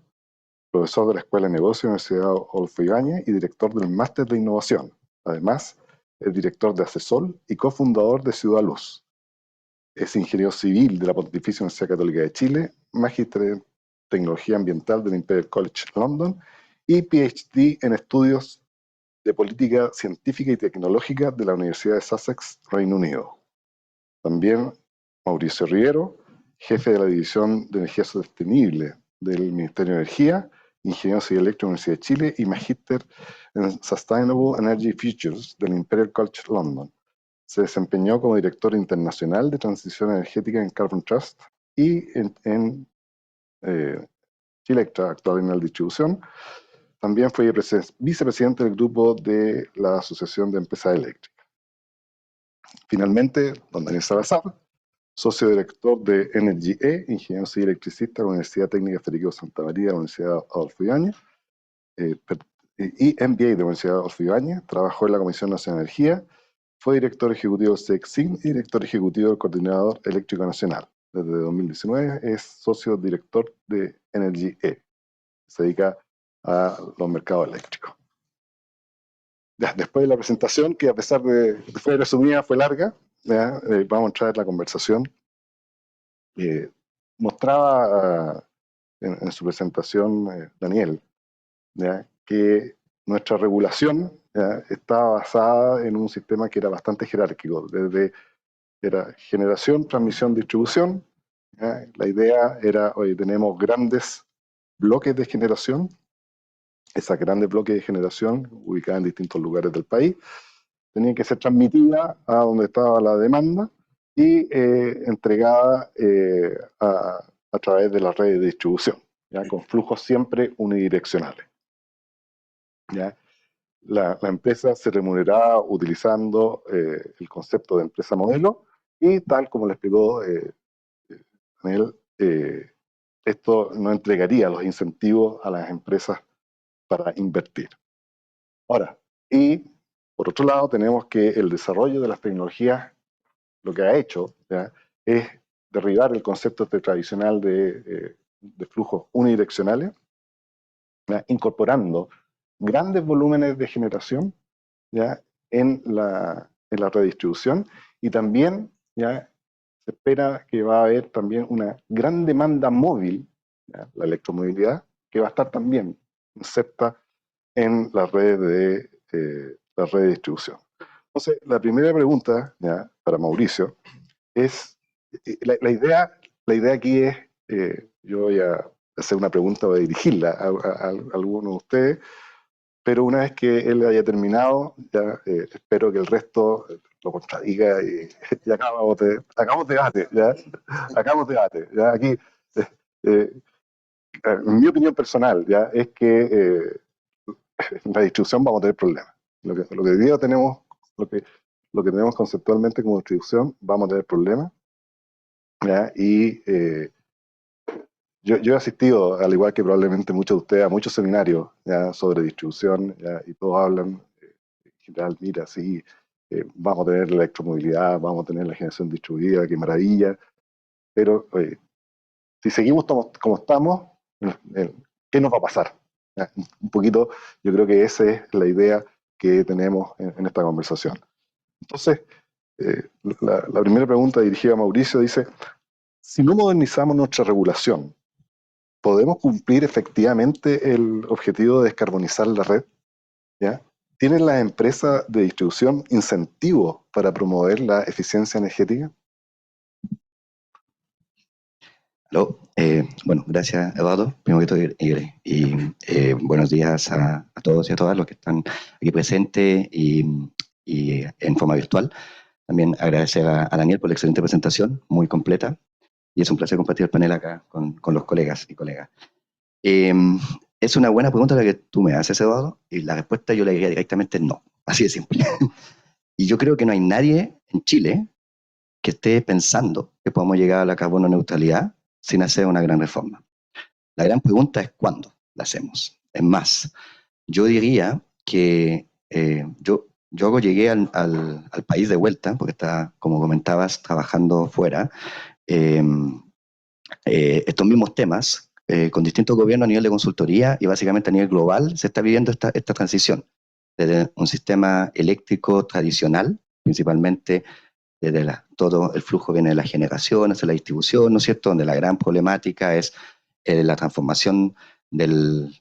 profesor de la Escuela de Negocios de la Universidad Adolfo Ibáñez y director del Máster de Innovación. Además, es director de ACESOL y cofundador de Ciudad Luz. Es ingeniero civil de la Pontificia Universidad Católica de Chile, magíster en Tecnología Ambiental del Imperial College London y PhD en Estudios de Política Científica y Tecnológica de la Universidad de Sussex, Reino Unido. También Mauricio Riero, jefe de la División de Energía Sostenible del Ministerio de Energía, ingeniero civil eléctrico de la Universidad de Chile y magíster en Sustainable Energy Futures del Imperial College London. Se desempeñó como director internacional de transición energética en Carbon Trust y en Chilectra, actual en la distribución. También fue vicepresidente del grupo de la Asociación de Empresas Eléctricas. Finalmente, don Daniel Salazar, socio director de Energy E, ingeniero civil electricista de la Universidad Técnica Federico Santa María de la Universidad Adolfo Ibáñez, y MBA de la Universidad Adolfo Ibáñez. Trabajó en la Comisión Nacional de Energía, fue director ejecutivo del CEXIN y director ejecutivo del Coordinador Eléctrico Nacional. Desde 2019 es socio director de Energy E. Se dedica a los mercados eléctricos. Ya, después de la presentación, que a pesar de fue resumida, fue larga, ya, vamos a entrar en la conversación. Mostraba en su presentación, Daniel, ya, que nuestra regulación ya, estaba basada en un sistema que era bastante jerárquico, desde era generación, transmisión, distribución. ¿Ya? La idea era, hoy tenemos grandes bloques de generación, esas grandes bloques de generación ubicadas en distintos lugares del país, tenían que ser transmitidas a donde estaba la demanda y entregada a través de las redes de distribución, ¿ya? Con flujos siempre unidireccionales. ¿Ya? La empresa se remuneraba utilizando el concepto de empresa modelo y tal como le explicó Daniel, esto no entregaría los incentivos a las empresas para invertir. Ahora, y por otro lado tenemos que el desarrollo de las tecnologías lo que ha hecho, ¿ya? Es derribar el concepto tradicional de flujos unidireccionales, ¿ya? Incorporando grandes volúmenes de generación, ¿ya? En la redistribución, y también ¿ya? Se espera que va a haber también una gran demanda móvil, ¿ya? La electromovilidad, que va a estar también inserta en la red de distribución. Entonces, la primera pregunta, ¿ya? Para Mauricio es, la idea aquí es, yo voy a hacer una pregunta, voy a dirigirla a alguno de ustedes, pero una vez que él haya terminado, ya espero que el resto lo contradiga y acabamos debate, ¿ya? Acabamos debate, ¿ya? Aquí, en mi opinión personal, ¿ya? Es que en la distribución vamos a tener problemas. Lo que hoy día tenemos, lo que tenemos conceptualmente como distribución, vamos a tener problemas, ¿ya? Y yo he asistido, al igual que probablemente muchos de ustedes, a muchos seminarios ¿ya? Sobre distribución, ¿ya? Y todos hablan, en general, mira, sí, vamos a tener la electromovilidad, vamos a tener la generación distribuida, qué maravilla, pero si seguimos como estamos, ¿qué nos va a pasar? ¿Ya? Un poquito, yo creo que esa es la idea que tenemos en esta conversación. Entonces, la primera pregunta dirigida a Mauricio dice, si no modernizamos nuestra regulación, ¿podemos cumplir efectivamente el objetivo de descarbonizar la red? ¿Ya? ¿Tienen las empresas de distribución incentivos para promover la eficiencia energética? Aló, bueno, gracias Eduardo, primero que todo, y buenos días a todos y a todas los que están aquí presentes y en forma virtual. También agradecer a Daniel por la excelente presentación, muy completa, y es un placer compartir el panel acá con los colegas y colegas. Es una buena pregunta la que tú me haces, Eduardo, y la respuesta yo le diría directamente no, así de simple. Y yo creo que no hay nadie en Chile que esté pensando que podamos llegar a la carbono neutralidad sin hacer una gran reforma. La gran pregunta es ¿cuándo la hacemos? Es más, yo diría que yo llegué al país de vuelta, porque está, como comentabas, trabajando fuera, estos mismos temas, con distintos gobiernos a nivel de consultoría y básicamente a nivel global se está viviendo esta transición desde un sistema eléctrico tradicional, principalmente desde todo el flujo viene de la generación hacia la distribución, ¿no es cierto?, donde la gran problemática es la transformación de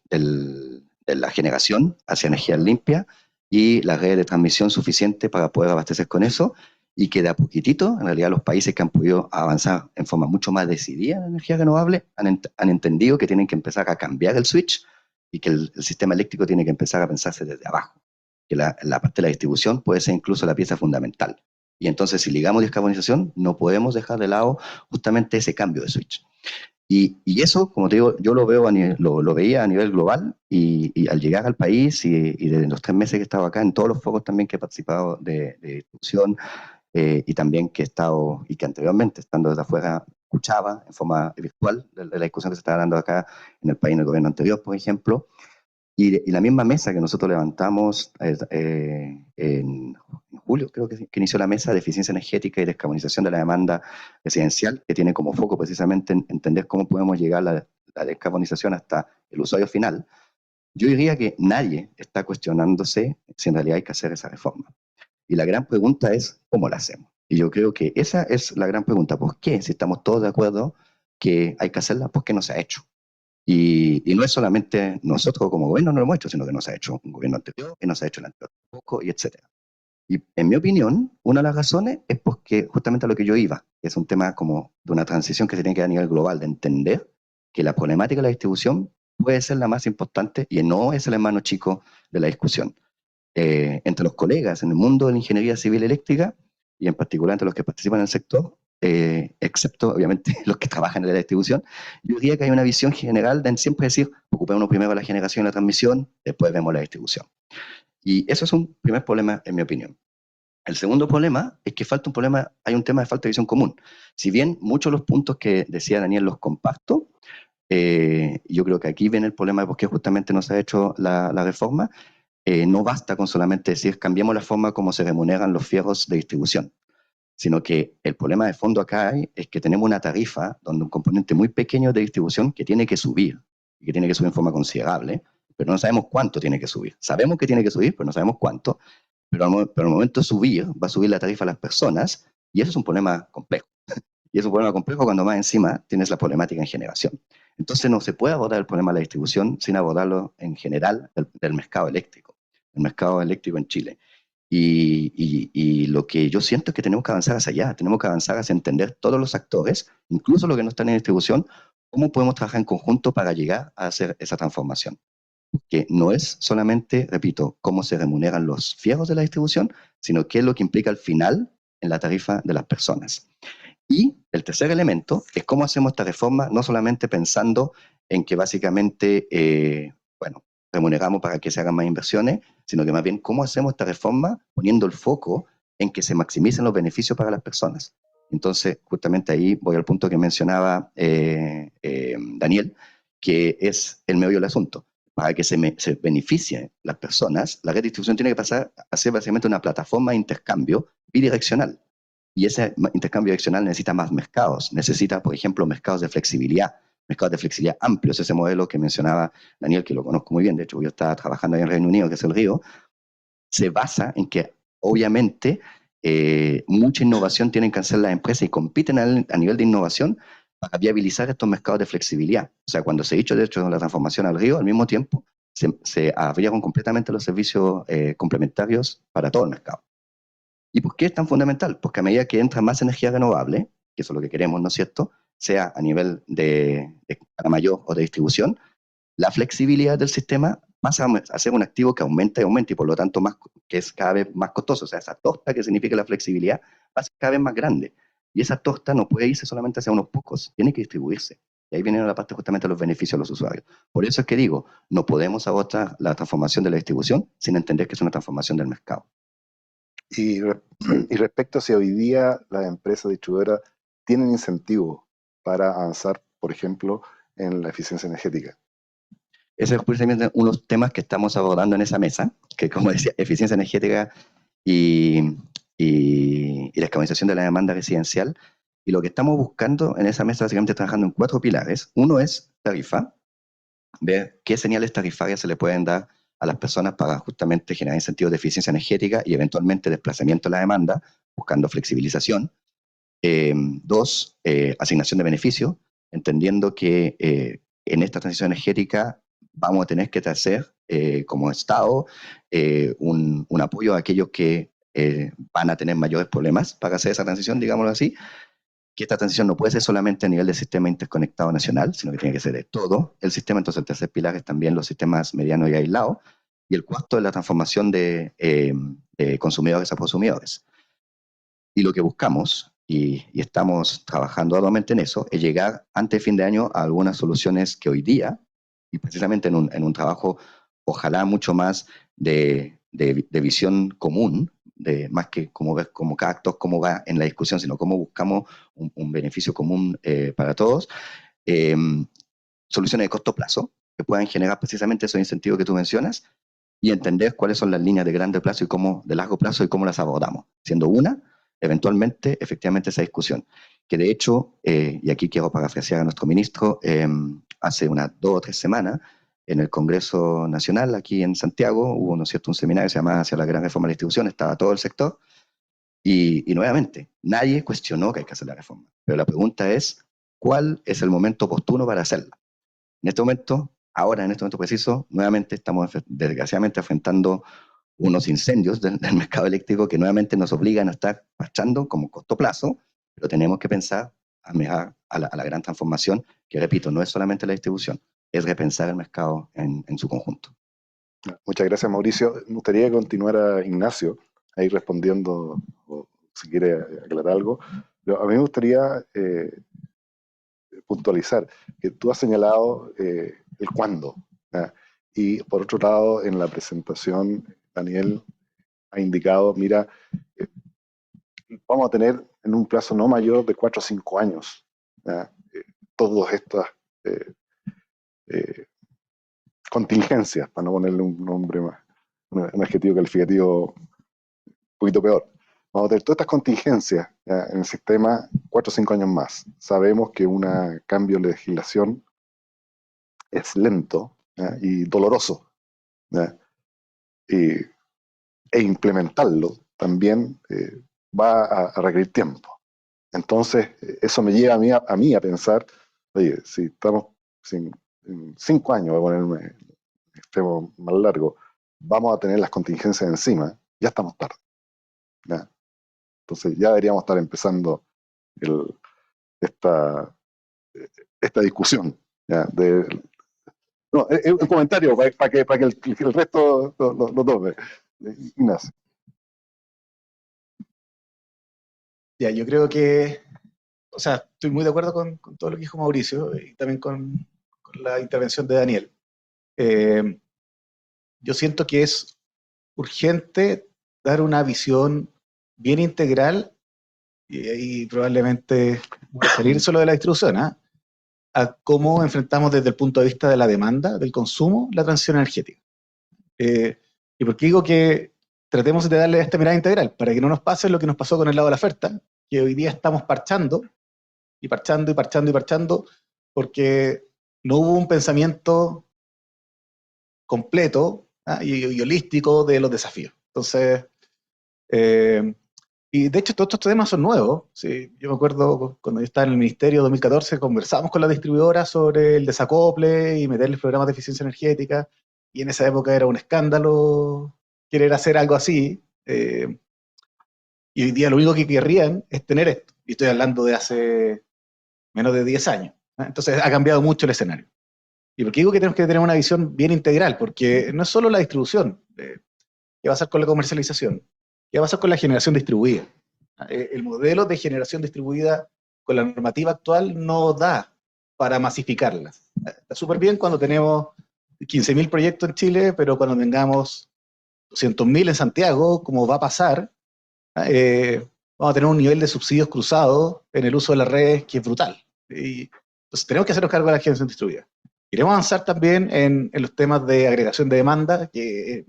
la generación hacia energía limpia y la red de transmisión suficiente para poder abastecer con eso, y que de a poquitito, en realidad los países que han podido avanzar en forma mucho más decidida en energía renovable han entendido que tienen que empezar a cambiar el switch y que el sistema eléctrico tiene que empezar a pensarse desde abajo, que la parte de la distribución puede ser incluso la pieza fundamental. Y entonces, si ligamos descarbonización, no podemos dejar de lado justamente ese cambio de switch. Y eso, como te digo, yo lo veo lo veía a nivel global, y al llegar al país y desde los 3 meses que he estado acá, en todos los focos también que he participado de distribución, y también que he estado, y que anteriormente, estando desde afuera, escuchaba en forma virtual de la discusión que se estaba dando acá en el país, en el gobierno anterior, por ejemplo, y la misma mesa que nosotros levantamos en julio, creo que inició la mesa de eficiencia energética y descarbonización de la demanda residencial, que tiene como foco precisamente en entender cómo podemos llegar a la descarbonización hasta el usuario final. Yo diría que nadie está cuestionándose si en realidad hay que hacer esa reforma. Y la gran pregunta es, ¿cómo la hacemos? Y yo creo que esa es la gran pregunta. ¿Por qué? Si estamos todos de acuerdo que hay que hacerla, ¿por qué no se ha hecho? Y no es solamente nosotros como gobierno no lo hemos hecho, sino que nos ha hecho un gobierno anterior, y nos ha hecho el anterior poco, y etcétera. Y en mi opinión, una de las razones es porque justamente a lo que yo iba, que es un tema como de una transición que se tiene que dar a nivel global, de entender que la problemática de la distribución puede ser la más importante y no es el hermano chico de la discusión. Entre los colegas en el mundo de la ingeniería civil eléctrica y en particular entre los que participan en el sector, excepto obviamente los que trabajan en la distribución, yo diría que hay una visión general de siempre decir, ocupémonos primero la generación y la transmisión, después vemos la distribución. Y eso es un primer problema en mi opinión. El segundo problema es que hay un tema de falta de visión común. Si bien muchos de los puntos que decía Daniel los comparto, yo creo que aquí viene el problema de por qué justamente no se ha hecho la reforma. No basta con solamente decir cambiamos la forma como se remuneran los fierros de distribución, sino que el problema de fondo acá es que tenemos una tarifa donde un componente muy pequeño de distribución que tiene que subir, y que tiene que subir en forma considerable, pero no sabemos cuánto tiene que subir. Sabemos que tiene que subir, pero no sabemos cuánto, pero al momento de subir, va a subir la tarifa a las personas, y eso es un problema complejo. Y es un problema complejo cuando más encima tienes la problemática en generación. Entonces no se puede abordar el problema de la distribución sin abordarlo en general del mercado eléctrico, el mercado eléctrico en Chile. Y lo que yo siento es que tenemos que avanzar hacia allá, tenemos que avanzar hacia entender todos los actores, incluso los que no están en distribución, cómo podemos trabajar en conjunto para llegar a hacer esa transformación. Que no es solamente, repito, cómo se remuneran los fierros de la distribución, sino qué es lo que implica al final en la tarifa de las personas. Y el tercer elemento es cómo hacemos esta reforma, no solamente pensando en que básicamente, remuneramos para que se hagan más inversiones, sino que más bien cómo hacemos esta reforma poniendo el foco en que se maximicen los beneficios para las personas. Entonces, justamente ahí voy al punto que mencionaba Daniel, que es el meollo del asunto. Para que se beneficien las personas, la red de distribución tiene que pasar a ser básicamente una plataforma de intercambio bidireccional. Y ese intercambio direccional necesita más mercados, necesita, por ejemplo, mercados de flexibilidad amplios, ese modelo que mencionaba Daniel, que lo conozco muy bien, de hecho yo estaba trabajando ahí en Reino Unido, que es el Río, se basa en que obviamente mucha innovación tienen que hacer las empresas y compiten a nivel de innovación para viabilizar estos mercados de flexibilidad. O sea, cuando se hizo de hecho la transformación al Río, al mismo tiempo se abrieron completamente los servicios complementarios para todo el mercado. ¿Y por qué es tan fundamental? Porque a medida que entra más energía renovable, que eso es lo que queremos, ¿no es cierto?, sea a nivel de escala mayor o de distribución, la flexibilidad del sistema pasa a ser un activo que aumenta y aumenta y por lo tanto que es cada vez más costoso. O sea, esa torta que significa la flexibilidad va a ser cada vez más grande. Y esa torta no puede irse solamente hacia unos pocos, tiene que distribuirse. Y ahí viene la parte justamente de los beneficios a los usuarios. Por eso es que digo, no podemos abordar la transformación de la distribución sin entender que es una transformación del mercado. Y respecto a si hoy día las empresas distribuidoras tienen incentivos para avanzar, por ejemplo, en la eficiencia energética. Ese es precisamente uno de los temas que estamos abordando en esa mesa, que como decía, eficiencia energética y descarbonización de la demanda residencial. Y lo que estamos buscando en esa mesa, básicamente trabajando en 4 pilares. Uno es tarifa, ver qué señales tarifarias se le pueden dar a las personas para justamente generar incentivos de eficiencia energética y eventualmente desplazamiento de la demanda, buscando flexibilización. 2, asignación de beneficios, entendiendo que en esta transición energética vamos a tener que hacer como Estado un apoyo a aquellos que van a tener mayores problemas para hacer esa transición, digámoslo así, que esta transición no puede ser solamente a nivel del sistema interconectado nacional, sino que tiene que ser de todo el sistema. Entonces el tercer pilar es también los sistemas medianos y aislados, y el cuarto es la transformación de consumidores a prosumidores. Y lo que buscamos, y estamos trabajando arduamente en eso, es llegar antes de fin de año a algunas soluciones que hoy día, y precisamente en un trabajo ojalá mucho más de visión común, más que cómo ver como cada actor cómo va en la discusión, sino cómo buscamos un beneficio común para todos, soluciones de corto plazo que puedan generar precisamente esos incentivos que tú mencionas y entender cuáles son las líneas de grande plazo y cómo, de largo plazo y cómo las abordamos, siendo una, eventualmente, efectivamente esa discusión. Que de hecho, y aquí quiero parafrasear a nuestro ministro, hace unas 2 o 3 semanas, en el Congreso Nacional, aquí en Santiago, hubo, ¿no es cierto?, un seminario que se llamaba Hacia la Gran Reforma de la Distribución, estaba todo el sector, y nuevamente, nadie cuestionó que hay que hacer la reforma, pero la pregunta es, ¿cuál es el momento oportuno para hacerla? En este momento, ahora en este momento preciso, nuevamente estamos desgraciadamente enfrentando unos incendios del mercado eléctrico que nuevamente nos obligan a estar marchando como corto plazo, pero tenemos que pensar a la gran transformación, que repito, no es solamente la distribución, es repensar el mercado en su conjunto. Muchas gracias, Mauricio. Me gustaría que continuara Ignacio ahí respondiendo, o si quiere aclarar algo. Pero a mí me gustaría puntualizar que tú has señalado el cuándo, ¿ya? Y por otro lado, en la presentación, Daniel ha indicado, mira, vamos a tener en un plazo no mayor de 4 o 5 años, todas estas contingencias, para no ponerle un nombre más, un adjetivo calificativo un poquito peor. Vamos a tener todas estas contingencias en el sistema 4 o 5 años más. Sabemos que un cambio de legislación es lento y doloroso, e implementarlo también va a requerir tiempo. Entonces, eso me lleva a mí a pensar, oye, si estamos en 5 años, voy a ponerme en extremo más largo, vamos a tener las contingencias encima, ya estamos tarde. ¿Ya? Entonces, ya deberíamos estar empezando esta discusión. ¿Ya? No, es un comentario para que el resto lo tome. Ignacio. Ya, yo creo que, o sea, estoy muy de acuerdo con todo lo que dijo Mauricio y también con la intervención de Daniel. Yo siento que es urgente dar una visión bien integral y probablemente voy a salir solo de la distribución, a cómo enfrentamos desde el punto de vista de la demanda, del consumo, la transición energética. ¿Y por qué digo que tratemos de darle esta mirada integral? Para que no nos pase lo que nos pasó con el lado de la oferta, que hoy día estamos parchando, y parchando, y parchando, y parchando, porque no hubo un pensamiento completo y holístico de los desafíos. Entonces, y de hecho todos estos temas son nuevos. Sí, yo me acuerdo cuando yo estaba en el Ministerio 2014, conversamos con la distribuidora sobre el desacople y meterles programas de eficiencia energética, y en esa época era un escándalo querer hacer algo así, y hoy día lo único que querrían es tener esto, y estoy hablando de hace menos de 10 años. Entonces ha cambiado mucho el escenario. ¿Y por qué digo que tenemos que tener una visión bien integral? Porque no es solo la distribución. ¿Qué va a pasar con la comercialización? ¿Qué va a pasar con la generación distribuida? El modelo de generación distribuida con la normativa actual no da para masificarla. Está súper bien cuando tenemos 15.000 proyectos en Chile, pero cuando tengamos 200.000 en Santiago, como va a pasar, vamos a tener un nivel de subsidios cruzados en el uso de las redes que es brutal. Y entonces tenemos que hacernos cargo de la generación distribuida. Queremos avanzar también en los temas de agregación de demanda, que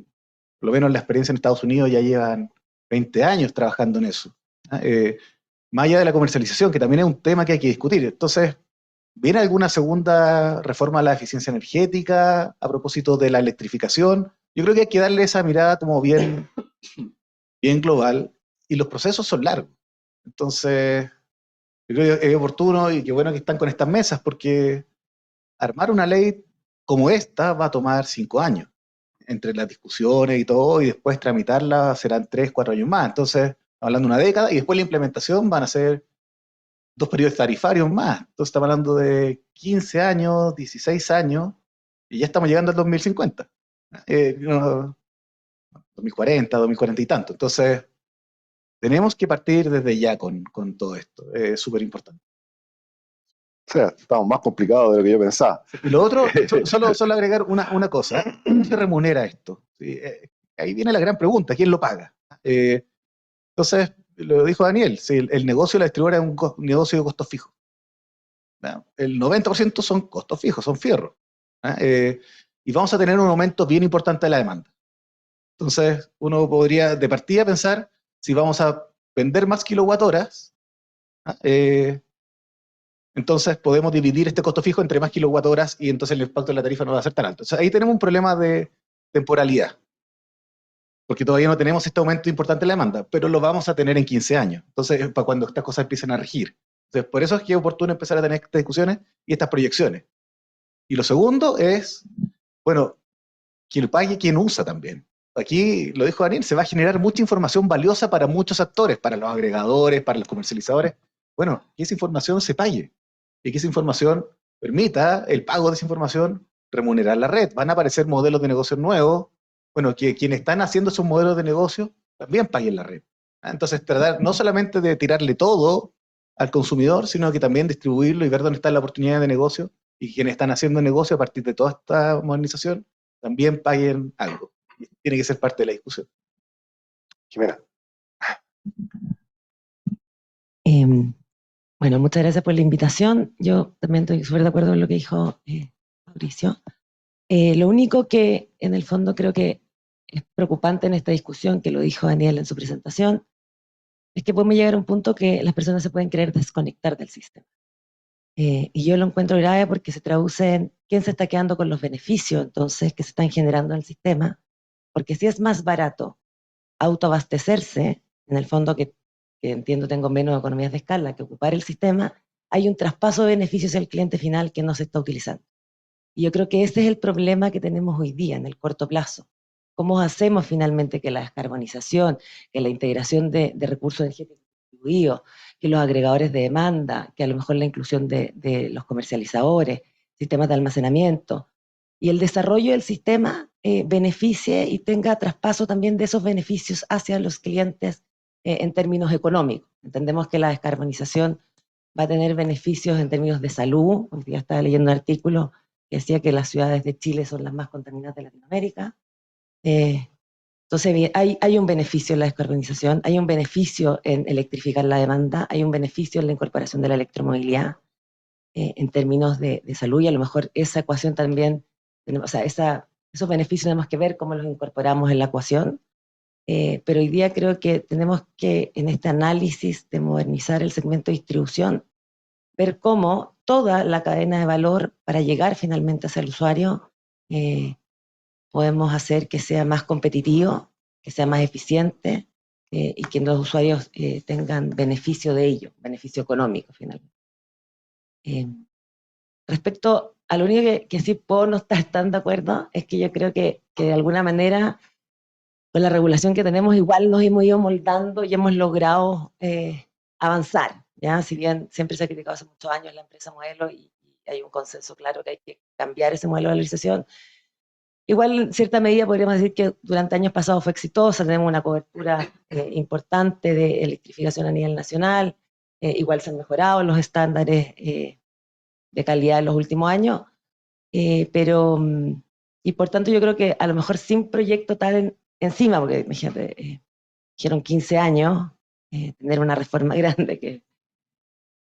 por lo menos en la experiencia en Estados Unidos ya llevan 20 años trabajando en eso. Más allá de la comercialización, que también es un tema que hay que discutir. Entonces, ¿viene alguna segunda reforma a la eficiencia energética a propósito de la electrificación? Yo creo que hay que darle esa mirada como bien global, y los procesos son largos. Entonces, yo creo que es oportuno y qué bueno que están con estas mesas, porque armar una ley como esta va a tomar 5 años, entre las discusiones y todo, y después tramitarla serán 3, 4 años más. Entonces, hablando de una década, y después la implementación van a ser 2 periodos tarifarios más. Entonces, estamos hablando de 15 años, 16 años, y ya estamos llegando al 2050. 2040, 2040 y tanto. Entonces, tenemos que partir desde ya con todo esto. Es súper importante. O sea, estamos más complicados de lo que yo pensaba. Y lo otro, solo agregar una cosa. ¿Quién se remunera esto? ¿Sí? Ahí viene la gran pregunta, ¿quién lo paga? Entonces, lo dijo Daniel, si el negocio de la distribuidora es un negocio de costos fijos. ¿Ya? El 90% son costos fijos, son fierros. ¿Ya? Y vamos a tener un aumento bien importante de la demanda. Entonces, uno podría de partida pensar si vamos a vender más kilowatt-horas, entonces podemos dividir este costo fijo entre más kilowatt-horas y entonces el impacto de la tarifa no va a ser tan alto. Entonces, ahí tenemos un problema de temporalidad, porque todavía no tenemos este aumento importante en la demanda, pero lo vamos a tener en 15 años. Entonces, para cuando estas cosas empiecen a regir. Entonces, por eso es que es oportuno empezar a tener estas discusiones y estas proyecciones. Y lo segundo es, bueno, quien pague, quien usa también. Aquí, lo dijo Daniel, se va a generar mucha información valiosa para muchos actores, para los agregadores, para los comercializadores. Bueno, que esa información se pague y que esa información permita el pago de esa información, remunerar la red. Van a aparecer modelos de negocio nuevos. Bueno, que quienes están haciendo esos modelos de negocio también paguen la red. Entonces, tratar no solamente de tirarle todo al consumidor, sino que también distribuirlo y ver dónde está la oportunidad de negocio y quienes están haciendo negocio a partir de toda esta modernización también paguen algo. Tiene que ser parte de la discusión. Jimena. Bueno, muchas gracias por la invitación. Yo también estoy súper de acuerdo con lo que dijo Mauricio. Lo único que en el fondo creo que es preocupante en esta discusión, que lo dijo Daniel en su presentación, es que podemos llegar a un punto que las personas se pueden querer desconectar del sistema. Y yo lo encuentro grave porque se traduce en quién se está quedando con los beneficios entonces que se están generando en el sistema, porque si es más barato autoabastecerse, en el fondo que entiendo tengo menos economías de escala que ocupar el sistema, hay un traspaso de beneficios al cliente final que no se está utilizando. Y yo creo que ese es el problema que tenemos hoy día en el corto plazo. ¿Cómo hacemos finalmente que la descarbonización, que la integración de recursos energéticos distribuidos, que los agregadores de demanda, que a lo mejor la inclusión de los comercializadores, sistemas de almacenamiento, y el desarrollo del sistema beneficie y tenga traspaso también de esos beneficios hacia los clientes en términos económicos? Entendemos que la descarbonización va a tener beneficios en términos de salud. Hoy día estaba leyendo un artículo que decía que las ciudades de Chile son las más contaminadas de Latinoamérica. Entonces hay un beneficio en la descarbonización, hay un beneficio en electrificar la demanda, hay un beneficio en la incorporación de la electromovilidad en términos de salud, y a lo mejor esa ecuación también, o sea, esos beneficios tenemos que ver cómo los incorporamos en la ecuación, pero hoy día creo que tenemos que, en este análisis de modernizar el segmento de distribución, ver cómo toda la cadena de valor para llegar finalmente hacia el usuario podemos hacer que sea más competitivo, que sea más eficiente y que los usuarios tengan beneficio de ello, beneficio económico finalmente. Respecto a lo único que sí puedo no estar tan de acuerdo es que yo creo que de alguna manera con la regulación que tenemos igual nos hemos ido moldando y hemos logrado avanzar, ¿ya? Si bien siempre se ha criticado hace muchos años la empresa modelo y hay un consenso claro que hay que cambiar ese modelo de valorización, igual en cierta medida podríamos decir que durante años pasados fue exitosa, tenemos una cobertura importante de electrificación a nivel nacional, igual se han mejorado los estándares de calidad en los últimos años, pero, y por tanto yo creo que a lo mejor sin proyecto tal encima, porque imagínate, dijeron 15 años, tener una reforma grande que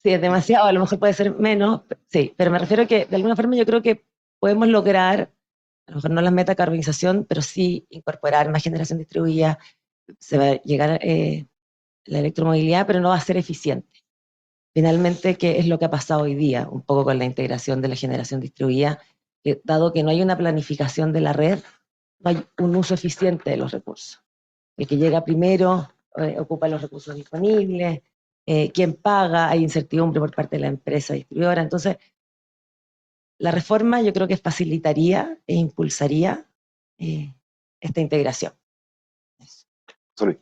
sí es demasiado, a lo mejor puede ser menos, sí, pero me refiero a que de alguna forma yo creo que podemos lograr, a lo mejor no la meta de carbonización, pero sí incorporar más generación distribuida, se va a llegar la electromovilidad, pero no va a ser eficiente. Finalmente, ¿qué es lo que ha pasado hoy día? Un poco con la integración de la generación distribuida, que dado que no hay una planificación de la red, no hay un uso eficiente de los recursos. El que llega primero ocupa los recursos disponibles, quien paga, hay incertidumbre por parte de la empresa distribuidora. Entonces, la reforma yo creo que facilitaría e impulsaría esta integración. Sorry.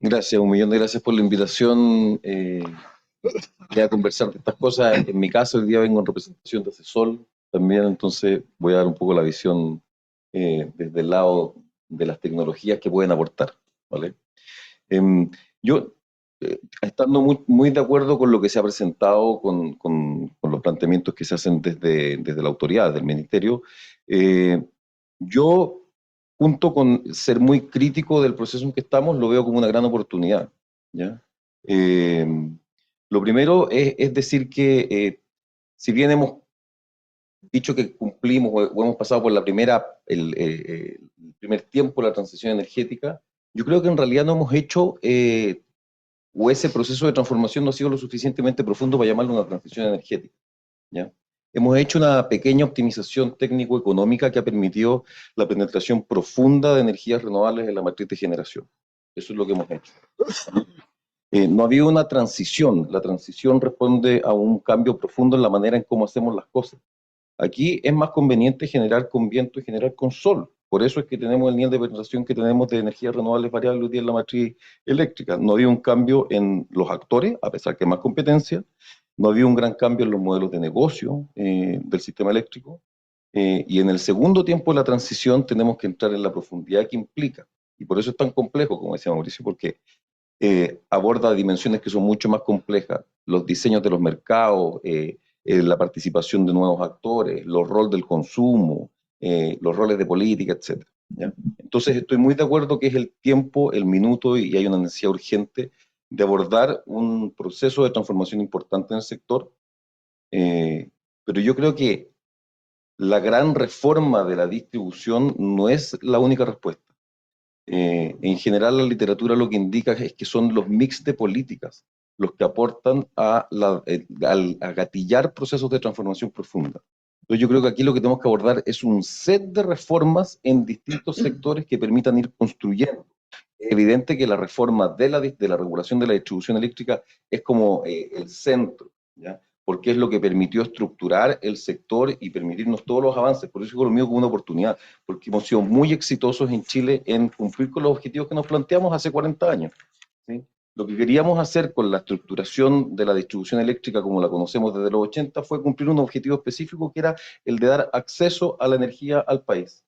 Gracias, 1.000.000 de gracias por la invitación a conversar de estas cosas. En mi caso, el día vengo en representación de CESOL también, entonces voy a dar un poco la visión desde el lado de las tecnologías que pueden aportar, ¿vale? Yo, estando muy de acuerdo con lo que se ha presentado, con los planteamientos que se hacen desde la autoridad, del ministerio, yo junto con ser muy crítico del proceso en que estamos, lo veo como una gran oportunidad, ¿ya? Lo primero es decir que si bien hemos dicho que cumplimos o hemos pasado por el primer tiempo de la transición energética, yo creo que en realidad no hemos hecho, o ese proceso de transformación no ha sido lo suficientemente profundo para llamarlo una transición energética, ¿ya? Hemos hecho una pequeña optimización técnico-económica que ha permitido la penetración profunda de energías renovables en la matriz de generación. Eso es lo que hemos hecho. No ha habido una transición. La transición responde a un cambio profundo en la manera en cómo hacemos las cosas. Aquí es más conveniente generar con viento y generar con sol. Por eso es que tenemos el nivel de penetración que tenemos de energías renovables variables hoy día en la matriz eléctrica. No ha habido un cambio en los actores, a pesar que hay más competencia. No ha habido un gran cambio en los modelos de negocio del sistema eléctrico. Y en el segundo tiempo de la transición tenemos que entrar en la profundidad que implica. Y por eso es tan complejo, como decía Mauricio, porque aborda dimensiones que son mucho más complejas. Los diseños de los mercados, la participación de nuevos actores, los roles del consumo, los roles de política, etc. ¿Ya? Entonces estoy muy de acuerdo que es el tiempo, el minuto, y hay una necesidad urgente de abordar un proceso de transformación importante en el sector, pero yo creo que la gran reforma de la distribución no es la única respuesta. En general la literatura lo que indica es que son los mix de políticas los que aportan a gatillar procesos de transformación profunda. Entonces yo creo que aquí lo que tenemos que abordar es un set de reformas en distintos sectores que permitan ir construyendo. Es evidente que la reforma de la regulación de la distribución eléctrica es como el centro, ¿ya? Porque es lo que permitió estructurar el sector y permitirnos todos los avances. Por eso digo lo mío como una oportunidad, porque hemos sido muy exitosos en Chile en cumplir con los objetivos que nos planteamos hace 40 años, ¿sí? Lo que queríamos hacer con la estructuración de la distribución eléctrica como la conocemos desde los 80 fue cumplir un objetivo específico que era el de dar acceso a la energía al país,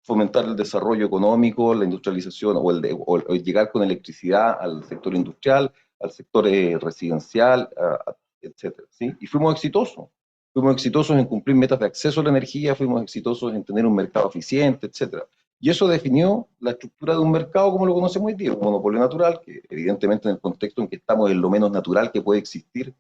fomentar el desarrollo económico, la industrialización o llegar con electricidad al sector industrial, al sector residencial, etcétera, ¿sí? Y fuimos exitosos en cumplir metas de acceso a la energía, fuimos exitosos en tener un mercado eficiente, etcétera. Y eso definió la estructura de un mercado como lo conocemos hoy día, un monopolio natural, que evidentemente en el contexto en que estamos es lo menos natural que puede existir,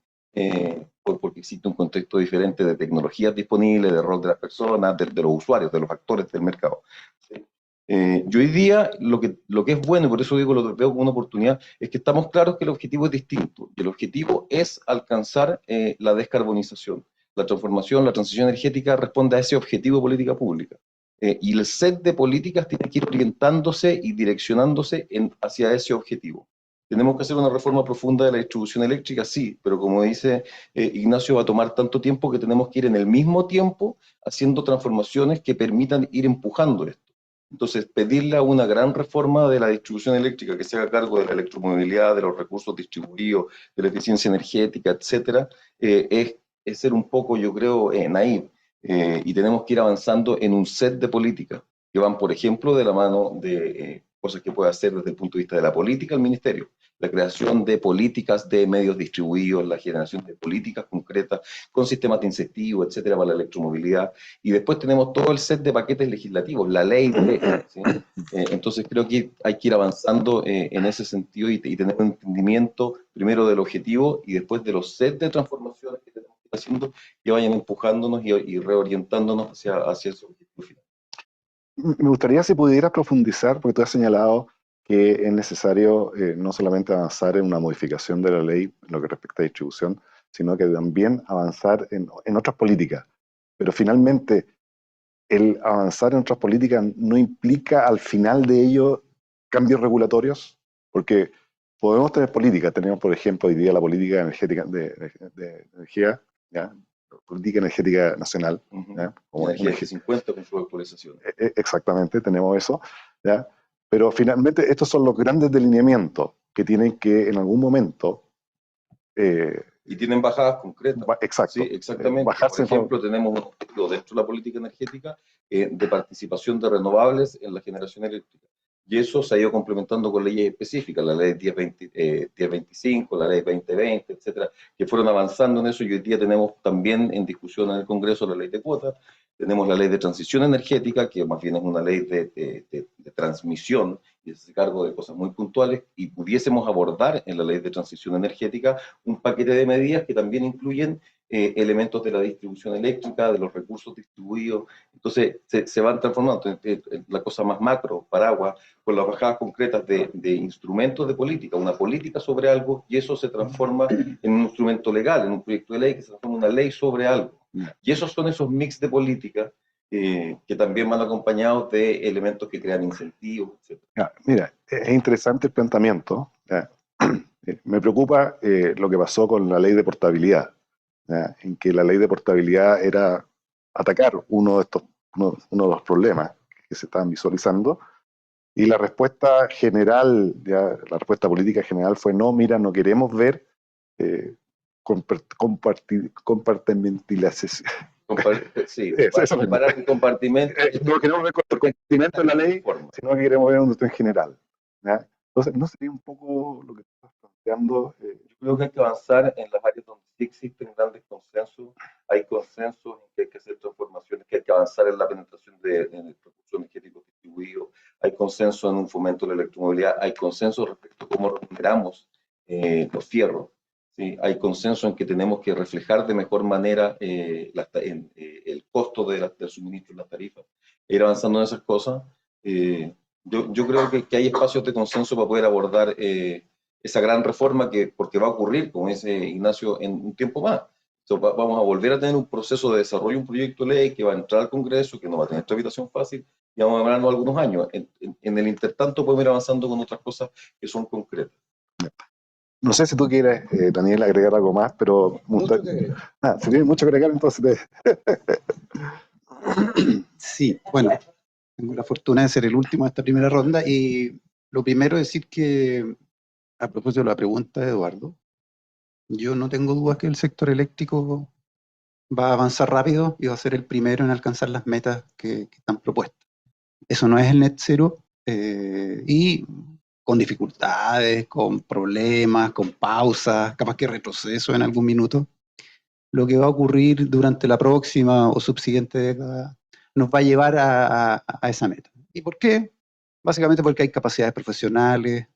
porque existe un contexto diferente de tecnologías disponibles, de rol de las personas, de los usuarios, de los actores del mercado. ¿Sí? Y hoy día lo que es bueno, y por eso digo lo veo como una oportunidad, es que estamos claros que el objetivo es distinto, y el objetivo es alcanzar la descarbonización. La transformación, la transición energética responde a ese objetivo de política pública. Y el set de políticas tiene que ir orientándose y direccionándose hacia ese objetivo. ¿Tenemos que hacer una reforma profunda de la distribución eléctrica? Sí, pero como dice Ignacio, va a tomar tanto tiempo que tenemos que ir en el mismo tiempo haciendo transformaciones que permitan ir empujando esto. Entonces, pedirle a una gran reforma de la distribución eléctrica que se haga cargo de la electromovilidad, de los recursos distribuidos, de la eficiencia energética, etcétera, es ser un poco, yo creo, naïf. Y tenemos que ir avanzando en un set de políticas que van, por ejemplo, de la mano de cosas que puede hacer desde el punto de vista de la política el ministerio, la creación de políticas de medios distribuidos, la generación de políticas concretas con sistemas de incentivo, etcétera, para la electromovilidad, y después tenemos todo el set de paquetes legislativos, la ley de, ¿sí? Entonces creo que hay que ir avanzando en ese sentido y tener un entendimiento primero del objetivo y después de los sets de transformaciones que tenemos que ir haciendo que vayan empujándonos y reorientándonos hacia ese objetivo final. Me gustaría si pudieras profundizar, porque tú has señalado que es necesario no solamente avanzar en una modificación de la ley en lo que respecta a distribución, sino que también avanzar en otras políticas. Pero finalmente, el avanzar en otras políticas no implica al final de ello cambios regulatorios, porque podemos tener políticas. Tenemos, por ejemplo, hoy día la política energética de energía, ¿ya? Política energética nacional, ¿ya? Como energía de 50 con su actualización. Exactamente, tenemos eso, ¿ya? Pero finalmente estos son los grandes delineamientos que tienen que en algún momento... y tienen bajadas concretas. Exacto. Sí, exactamente. Por ejemplo, tenemos un objetivo dentro de la política energética de participación de renovables en la generación eléctrica. Y eso se ha ido complementando con leyes específicas, la ley 1025, la ley 2020, etcétera, que fueron avanzando en eso y hoy día tenemos también en discusión en el Congreso la ley de cuotas, Tenemos la ley de transición energética, que más bien es una ley de transmisión y se hace cargo de cosas muy puntuales, y pudiésemos abordar en la ley de transición energética un paquete de medidas que también incluyen elementos de la distribución eléctrica, de los recursos distribuidos. Entonces se van transformando la cosa más macro, paraguas, con las bajadas concretas de instrumentos de política, una política sobre algo, y eso se transforma en un instrumento legal, en un proyecto de ley que se transforma en una ley sobre algo. Y esos son esos mix de política que también van acompañados de elementos que crean incentivos, etc. Mira, es interesante el planteamiento. Me preocupa lo que pasó con la ley de portabilidad, en que la ley de portabilidad era atacar uno de los problemas que se estaban visualizando, y la respuesta general, la respuesta política general fue: no, mira, no queremos ver compartimentalización. Sí, separar el compartimento. No queremos ver compartimento en la ley, sino que queremos ver un en general. ¿Ya? Entonces, ¿no sería un poco lo que estás planteando? Yo creo que hay que avanzar en las áreas donde sí existen grandes consensos. Hay consensos en que hay que hacer transformaciones, que hay que avanzar en la penetración en el recurso energético distribuido. Hay consenso en un fomento de la electromovilidad. Hay consenso respecto a cómo recuperamos los fierros. ¿Sí? Hay consenso en que tenemos que reflejar de mejor manera el costo del suministro en las tarifas. Ir avanzando en esas cosas. Yo creo que hay espacios de consenso para poder abordar esa gran reforma, porque va a ocurrir, como dice Ignacio, en un tiempo más. Entonces, vamos a volver a tener un proceso de desarrollo, un proyecto de ley que va a entrar al Congreso, que no va a tener tramitación fácil, y vamos a demorarnos algunos años. En el intertanto podemos ir avanzando con otras cosas que son concretas. No sé si tú quieres, Daniel, agregar algo más, pero... si tienes mucho que agregar, entonces... Sí, bueno, tengo la fortuna de ser el último de esta primera ronda, y lo primero es decir que, a propósito de la pregunta de Eduardo, yo no tengo dudas que el sector eléctrico va a avanzar rápido y va a ser el primero en alcanzar las metas que están propuestas. Eso no es el net zero, y con dificultades, con problemas, con pausas, capaz que retroceso en algún minuto. Lo que va a ocurrir durante la próxima o subsiguiente década nos va a llevar a esa meta. ¿Y por qué? Básicamente porque hay capacidades profesionales,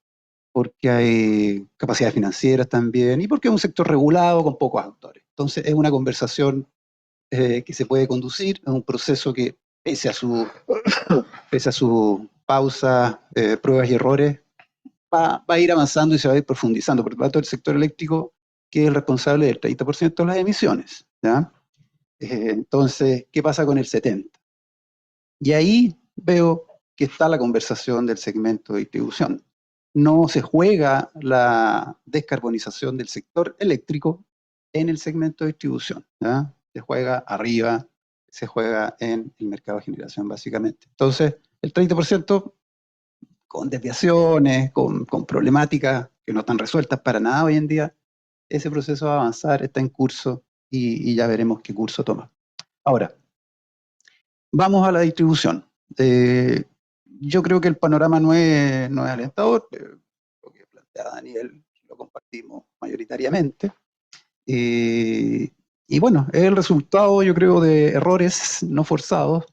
porque hay capacidades financieras también, y porque es un sector regulado con pocos actores. Entonces es una conversación que se puede conducir, es un proceso que, pese a su pausa, pruebas y errores, va a ir avanzando y se va a ir profundizando. Por lo tanto, el sector eléctrico, que es el responsable del 30% de las emisiones, ¿ya? Entonces, ¿qué pasa con el 70%? Y ahí veo que está la conversación del segmento de distribución. No se juega la descarbonización del sector eléctrico en el segmento de distribución, ¿ya? Se juega arriba, se juega en el mercado de generación, básicamente. Entonces, el 30%, con desviaciones, con problemáticas que no están resueltas para nada hoy en día, ese proceso va a avanzar, está en curso, y ya veremos qué curso toma. Ahora, vamos a la distribución. Yo creo que el panorama no es alentador. Lo que plantea Daniel lo compartimos mayoritariamente. Y bueno, es el resultado, yo creo, de errores no forzados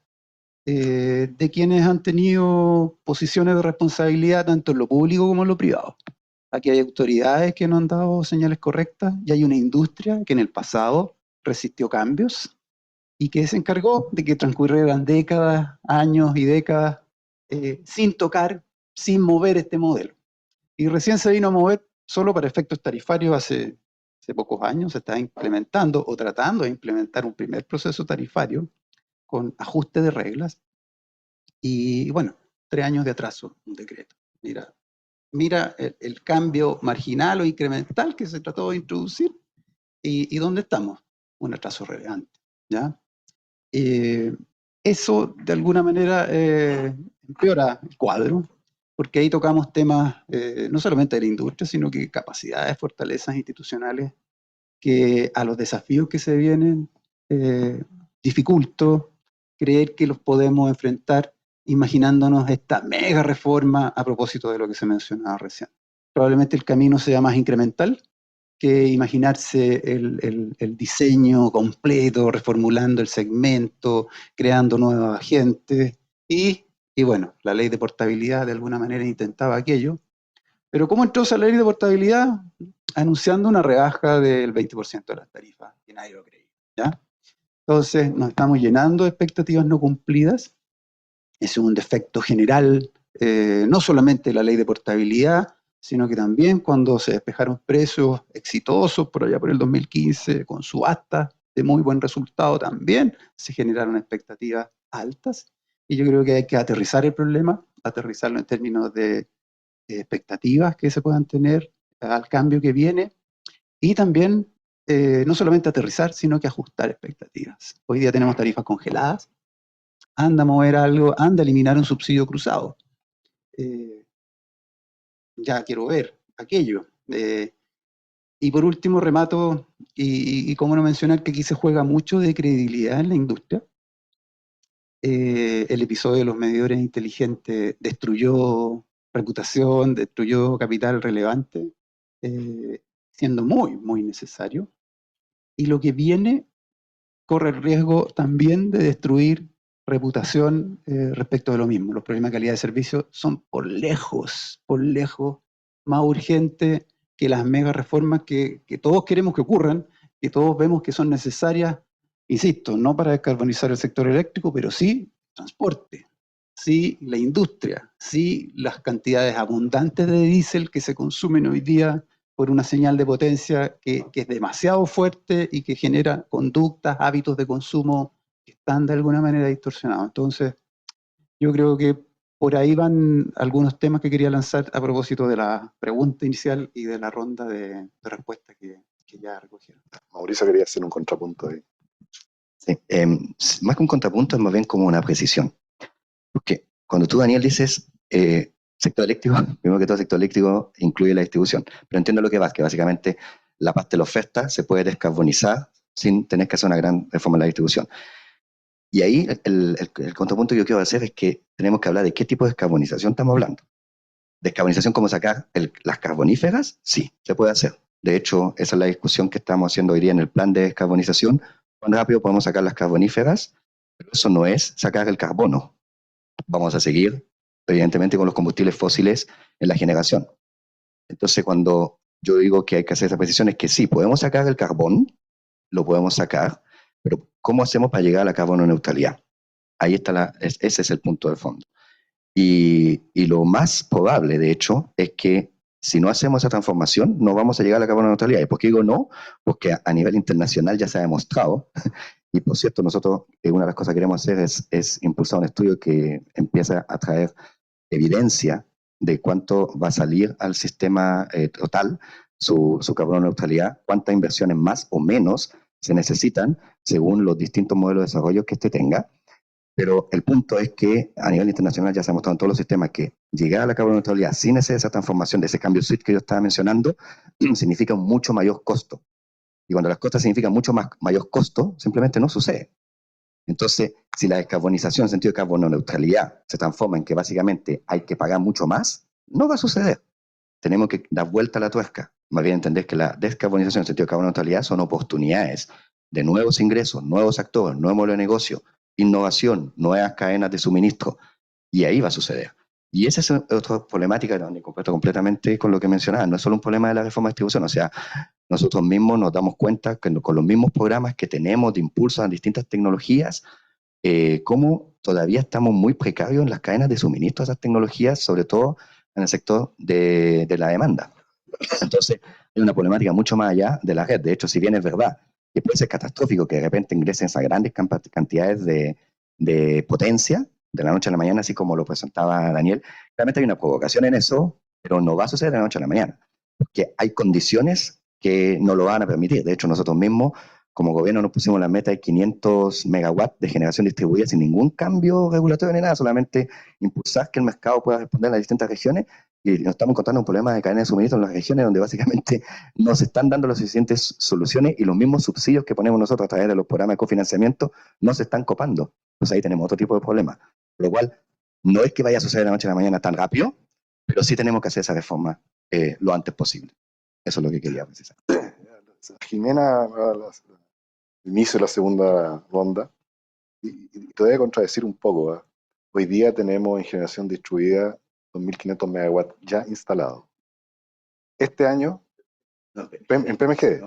de quienes han tenido posiciones de responsabilidad tanto en lo público como en lo privado. Aquí hay autoridades que no han dado señales correctas, y hay una industria que en el pasado resistió cambios y que se encargó de que transcurrieran décadas, años y décadas sin tocar, sin mover este modelo. Y recién se vino a mover solo para efectos tarifarios hace pocos años. Se está implementando o tratando de implementar un primer proceso tarifario con ajuste de reglas, y bueno, 3 años de atraso, un decreto. Mira el cambio marginal o incremental que se trató de introducir, y ¿dónde estamos? Un atraso relevante, ¿ya? Eso de alguna manera empeora el cuadro, porque ahí tocamos temas no solamente de la industria, sino que capacidades, fortalezas institucionales, que a los desafíos que se vienen dificulto creer que los podemos enfrentar imaginándonos esta mega reforma a propósito de lo que se mencionaba recién. Probablemente el camino sea más incremental, que imaginarse el diseño completo, reformulando el segmento, creando nuevos agentes, y bueno, la ley de portabilidad de alguna manera intentaba aquello. Pero ¿cómo entró esa ley de portabilidad? Anunciando una rebaja del 20% de las tarifas, que nadie lo creía, ¿ya? Entonces nos estamos llenando de expectativas no cumplidas. Es un defecto general, no solamente de la ley de portabilidad, sino que también cuando se despejaron precios exitosos por allá por el 2015, con subastas de muy buen resultado, también se generaron expectativas altas. Y yo creo que hay que aterrizar el problema, aterrizarlo en términos de expectativas que se puedan tener al cambio que viene, y también no solamente aterrizar, sino que ajustar expectativas. Hoy día tenemos tarifas congeladas, anda a mover algo, anda a eliminar un subsidio cruzado. Ya quiero ver aquello. Y por último, remato, y cómo no mencionar que aquí se juega mucho de credibilidad en la industria. El episodio de los medidores inteligentes destruyó reputación, destruyó capital relevante, siendo muy, muy necesario. Y lo que viene corre el riesgo también de destruir reputación respecto de lo mismo. Los problemas de calidad de servicio son por lejos más urgentes que las mega reformas que todos queremos que ocurran, que todos vemos que son necesarias, insisto, no para descarbonizar el sector eléctrico, pero sí transporte, sí la industria, sí las cantidades abundantes de diésel que se consumen hoy día por una señal de potencia que es demasiado fuerte y que genera conductas, hábitos de consumo que están de alguna manera distorsionados. Entonces, yo creo que por ahí van algunos temas que quería lanzar a propósito de la pregunta inicial y de la ronda de respuestas que ya recogieron. Mauricio quería hacer un contrapunto ahí. Sí, más que un contrapunto, es más bien como una precisión. Porque cuando tú, Daniel, dices sector eléctrico, primero que todo, sector eléctrico incluye la distribución. Pero entiendo lo que vas, que básicamente la parte de la oferta se puede descarbonizar sin tener que hacer una gran reforma en la distribución. Y ahí el contrapunto que yo quiero hacer es que tenemos que hablar de qué tipo de descarbonización estamos hablando. ¿Descarbonización como sacar las carboníferas? Sí, se puede hacer. De hecho, esa es la discusión que estamos haciendo hoy día en el plan de descarbonización. ¿Cuán rápido podemos sacar las carboníferas? Pero eso no es sacar el carbono. Vamos a seguir, evidentemente, con los combustibles fósiles en la generación. Entonces, cuando yo digo que hay que hacer esa precisión, es que sí, podemos sacar el carbón, lo podemos sacar, pero ¿cómo hacemos para llegar a la carbono neutralidad? Ahí está ese es el punto de fondo. Y lo más probable, de hecho, es que si no hacemos esa transformación, no vamos a llegar a la carbono neutralidad. ¿Y por qué digo no? Porque a nivel internacional ya se ha demostrado. Y por cierto, nosotros una de las cosas que queremos hacer es impulsar un estudio que empieza a traer evidencia de cuánto va a salir al sistema total su carbono neutralidad, cuántas inversiones más o menos se necesitan según los distintos modelos de desarrollo que tenga. Pero el punto es que a nivel internacional ya se ha mostrado en todos los sistemas que llegar a la carbono neutralidad sin esa transformación de ese cambio switch que yo estaba mencionando significa un mucho mayor costo. Y cuando las cosas significan mucho mayor costo, simplemente no sucede. Entonces, si la descarbonización en sentido de carbono neutralidad se transforma en que básicamente hay que pagar mucho más, no va a suceder. Tenemos que dar vuelta a la tuerca. Más bien entender que la descarbonización en sentido de carbono neutralidad son oportunidades de nuevos ingresos, nuevos actores, nuevo modelo de negocio, innovación, nuevas cadenas de suministro. Y ahí va a suceder. Y esa es otra problemática donde comparto completamente con lo que mencionaba. No es solo un problema de la reforma de distribución, o sea, nosotros mismos nos damos cuenta que con los mismos programas que tenemos de impulso a distintas tecnologías, cómo todavía estamos muy precarios en las cadenas de suministro de esas tecnologías, sobre todo en el sector de la demanda. Entonces, hay una problemática mucho más allá de la red. De hecho, si bien es verdad que puede ser catastrófico que de repente ingresen a grandes cantidades de potencia, de la noche a la mañana, así como lo presentaba Daniel, realmente hay una provocación en eso, pero no va a suceder de la noche a la mañana, porque hay condiciones que no lo van a permitir. De hecho, nosotros mismos, como gobierno, nos pusimos la meta de 500 megawatts de generación distribuida sin ningún cambio regulatorio ni nada, solamente impulsar que el mercado pueda responder a las distintas regiones, y nos estamos encontrando un problema de cadena de suministro en las regiones donde básicamente no se están dando las suficientes soluciones y los mismos subsidios que ponemos nosotros a través de los programas de cofinanciamiento no se están copando. Entonces ahí tenemos otro tipo de problema. Por lo cual, no es que vaya a suceder de la noche a la mañana tan rápido, pero sí tenemos que hacer esa reforma lo antes posible. Eso es lo que quería precisar. Jimena, al inicio de la segunda ronda, y te voy a contradecir un poco. Hoy día tenemos en generación distribuida 2.500 megawatts ya instalados. Este año, en PMGD,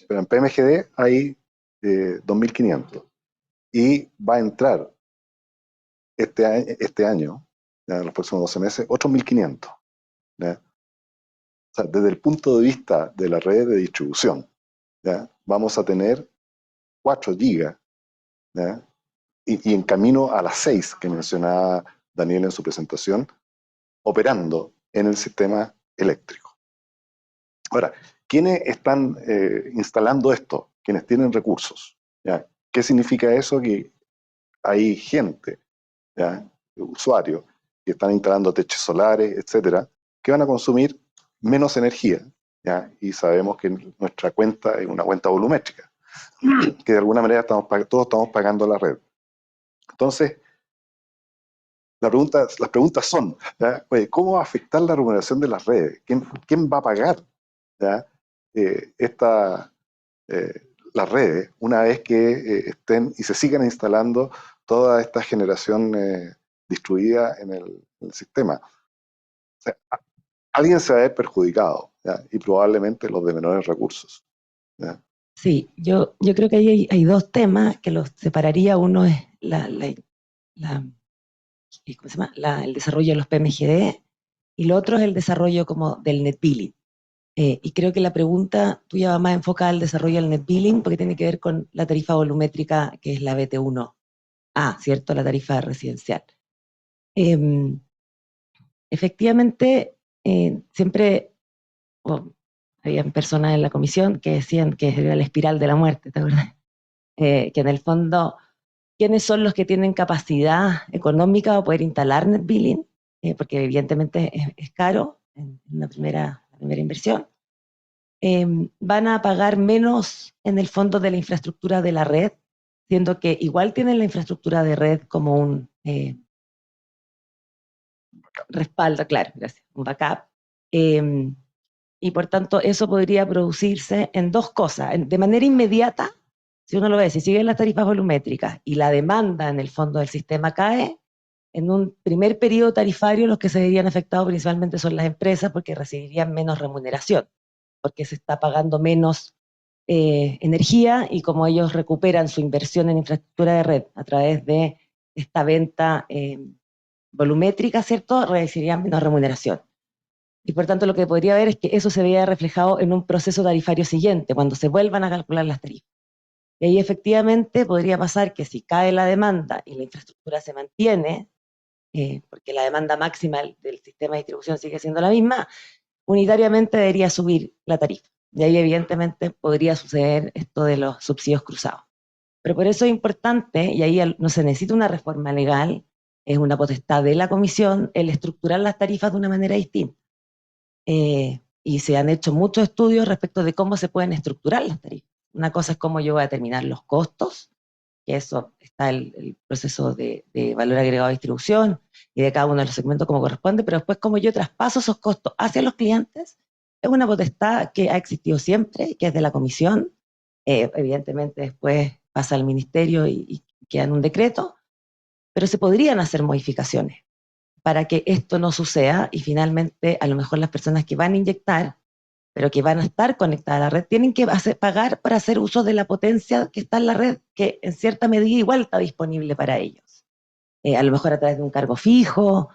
pero en PMGD hay 2.500 y va a entrar este año, ya en los próximos 12 meses, otros 1.500. ¿Ya? O sea, desde el punto de vista de la red de distribución, ¿ya? Vamos a tener 4 gigas, ¿ya? Y en camino a las 6 que mencionaba Daniel en su presentación, operando en el sistema eléctrico. Ahora, ¿quiénes están instalando esto? Quienes tienen recursos. ¿Ya? ¿Qué significa eso? Que hay gente, ¿ya? Usuarios, que están instalando techos solares, etcétera, que van a consumir menos energía, ¿ya? Y sabemos que nuestra cuenta es una cuenta volumétrica, que de alguna manera todos estamos pagando la red. Entonces, las preguntas son, ¿ya? Oye, ¿cómo va a afectar la remuneración de las redes? ¿Quién va a pagar, ¿ya? Las redes una vez que estén y se sigan instalando toda esta generación distribuida en el sistema? O sea, alguien se va a ver perjudicado, ¿ya? Y probablemente los de menores recursos, ¿ya? Sí, yo creo que ahí hay dos temas que los separaría. Uno es ¿cómo se llama? El desarrollo de los PMGD, y lo otro es el desarrollo como del net billing. Y creo que la pregunta tuya va más enfocada al desarrollo del net billing, porque tiene que ver con la tarifa volumétrica, que es la BT1A, ¿cierto? La tarifa residencial. Efectivamente, siempre habían personas en la comisión que decían que era la espiral de la muerte, ¿te acuerdas? Que en el fondo, ¿quiénes son los que tienen capacidad económica para poder instalar net billing? Porque evidentemente es caro en la primera inversión. Van a pagar menos en el fondo de la infraestructura de la red, siendo que igual tienen la infraestructura de red como un respaldo, claro, gracias, un backup. Y por tanto eso podría producirse en dos cosas. De manera inmediata, si uno lo ve, si siguen las tarifas volumétricas y la demanda en el fondo del sistema cae, en un primer periodo tarifario los que se verían afectados principalmente son las empresas, porque recibirían menos remuneración, porque se está pagando menos energía, y como ellos recuperan su inversión en infraestructura de red a través de esta venta volumétrica, ¿cierto?, recibirían menos remuneración. Y por tanto lo que podría haber es que eso se vea reflejado en un proceso tarifario siguiente, cuando se vuelvan a calcular las tarifas. Y ahí efectivamente podría pasar que si cae la demanda y la infraestructura se mantiene, porque la demanda máxima del sistema de distribución sigue siendo la misma, unitariamente debería subir la tarifa. Y ahí evidentemente podría suceder esto de los subsidios cruzados. Pero por eso es importante, y ahí no se necesita una reforma legal, es una potestad de la comisión el estructurar las tarifas de una manera distinta. Y se han hecho muchos estudios respecto de cómo se pueden estructurar las tarifas. Una cosa es cómo yo voy a determinar los costos, que eso está el proceso de valor agregado de distribución y de cada uno de los segmentos como corresponde, pero después cómo yo traspaso esos costos hacia los clientes es una potestad que ha existido siempre, que es de la comisión. Evidentemente después pasa al ministerio y queda en un decreto, pero se podrían hacer modificaciones para que esto no suceda, y finalmente a lo mejor las personas que van a inyectar, pero que van a estar conectadas a la red, tienen que pagar para hacer uso de la potencia que está en la red, que en cierta medida igual está disponible para ellos. A lo mejor a través de un cargo fijo.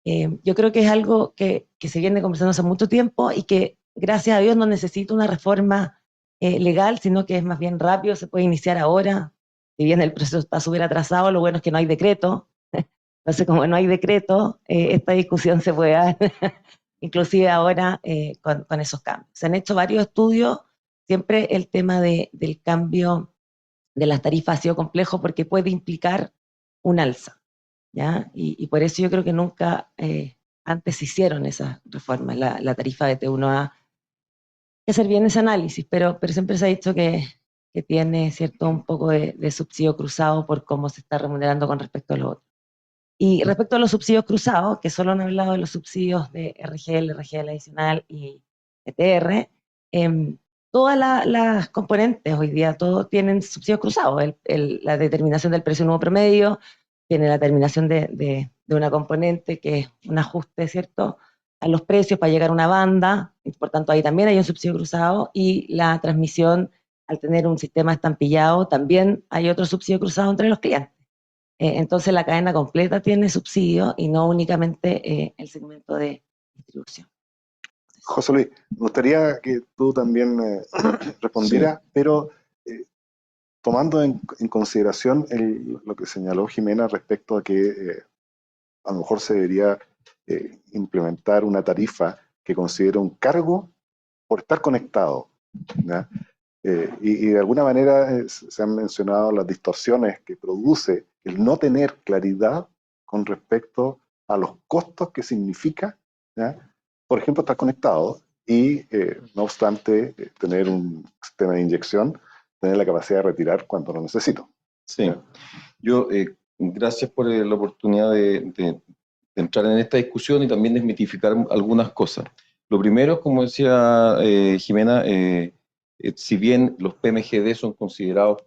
Yo creo que es algo que se viene conversando hace mucho tiempo y que gracias a Dios no necesita una reforma legal, sino que es más bien rápido, se puede iniciar ahora. Si bien el proceso está súper atrasado, lo bueno es que no hay decreto. Entonces, como no hay decreto, esta discusión se puede dar inclusive ahora con esos cambios. Se han hecho varios estudios, siempre el tema del cambio de las tarifas ha sido complejo porque puede implicar un alza, ¿ya? Y por eso yo creo que nunca antes se hicieron esas reformas, la tarifa de T1A. Hay que hacer bien ese análisis, pero siempre se ha dicho que tiene, ¿cierto?, un poco de subsidio cruzado por cómo se está remunerando con respecto a lo otro. Y respecto a los subsidios cruzados, que solo han hablado de los subsidios de RGL, RGL adicional y ETR, todas las componentes hoy día, todos tienen subsidios cruzados. La determinación del precio nuevo promedio tiene la determinación de una componente que es un ajuste, ¿cierto?, a los precios para llegar a una banda, y por tanto ahí también hay un subsidio cruzado, y la transmisión, al tener un sistema estampillado, también hay otro subsidio cruzado entre los clientes. Entonces la cadena completa tiene subsidio y no únicamente el segmento de distribución. José Luis, me gustaría que tú también respondieras, sí, pero tomando en consideración lo que señaló Jimena respecto a que a lo mejor se debería implementar una tarifa que considere un cargo por estar conectado, ¿ya? Y de alguna manera se han mencionado las distorsiones que produce el no tener claridad con respecto a los costos que significa, ¿ya?, por ejemplo, estar conectado y, no obstante, tener un sistema de inyección, tener la capacidad de retirar cuando lo necesito. Sí, ¿ya? Yo, gracias por la oportunidad de entrar en esta discusión y también desmitificar algunas cosas. Lo primero, como decía Jimena, si bien los PMGD son considerados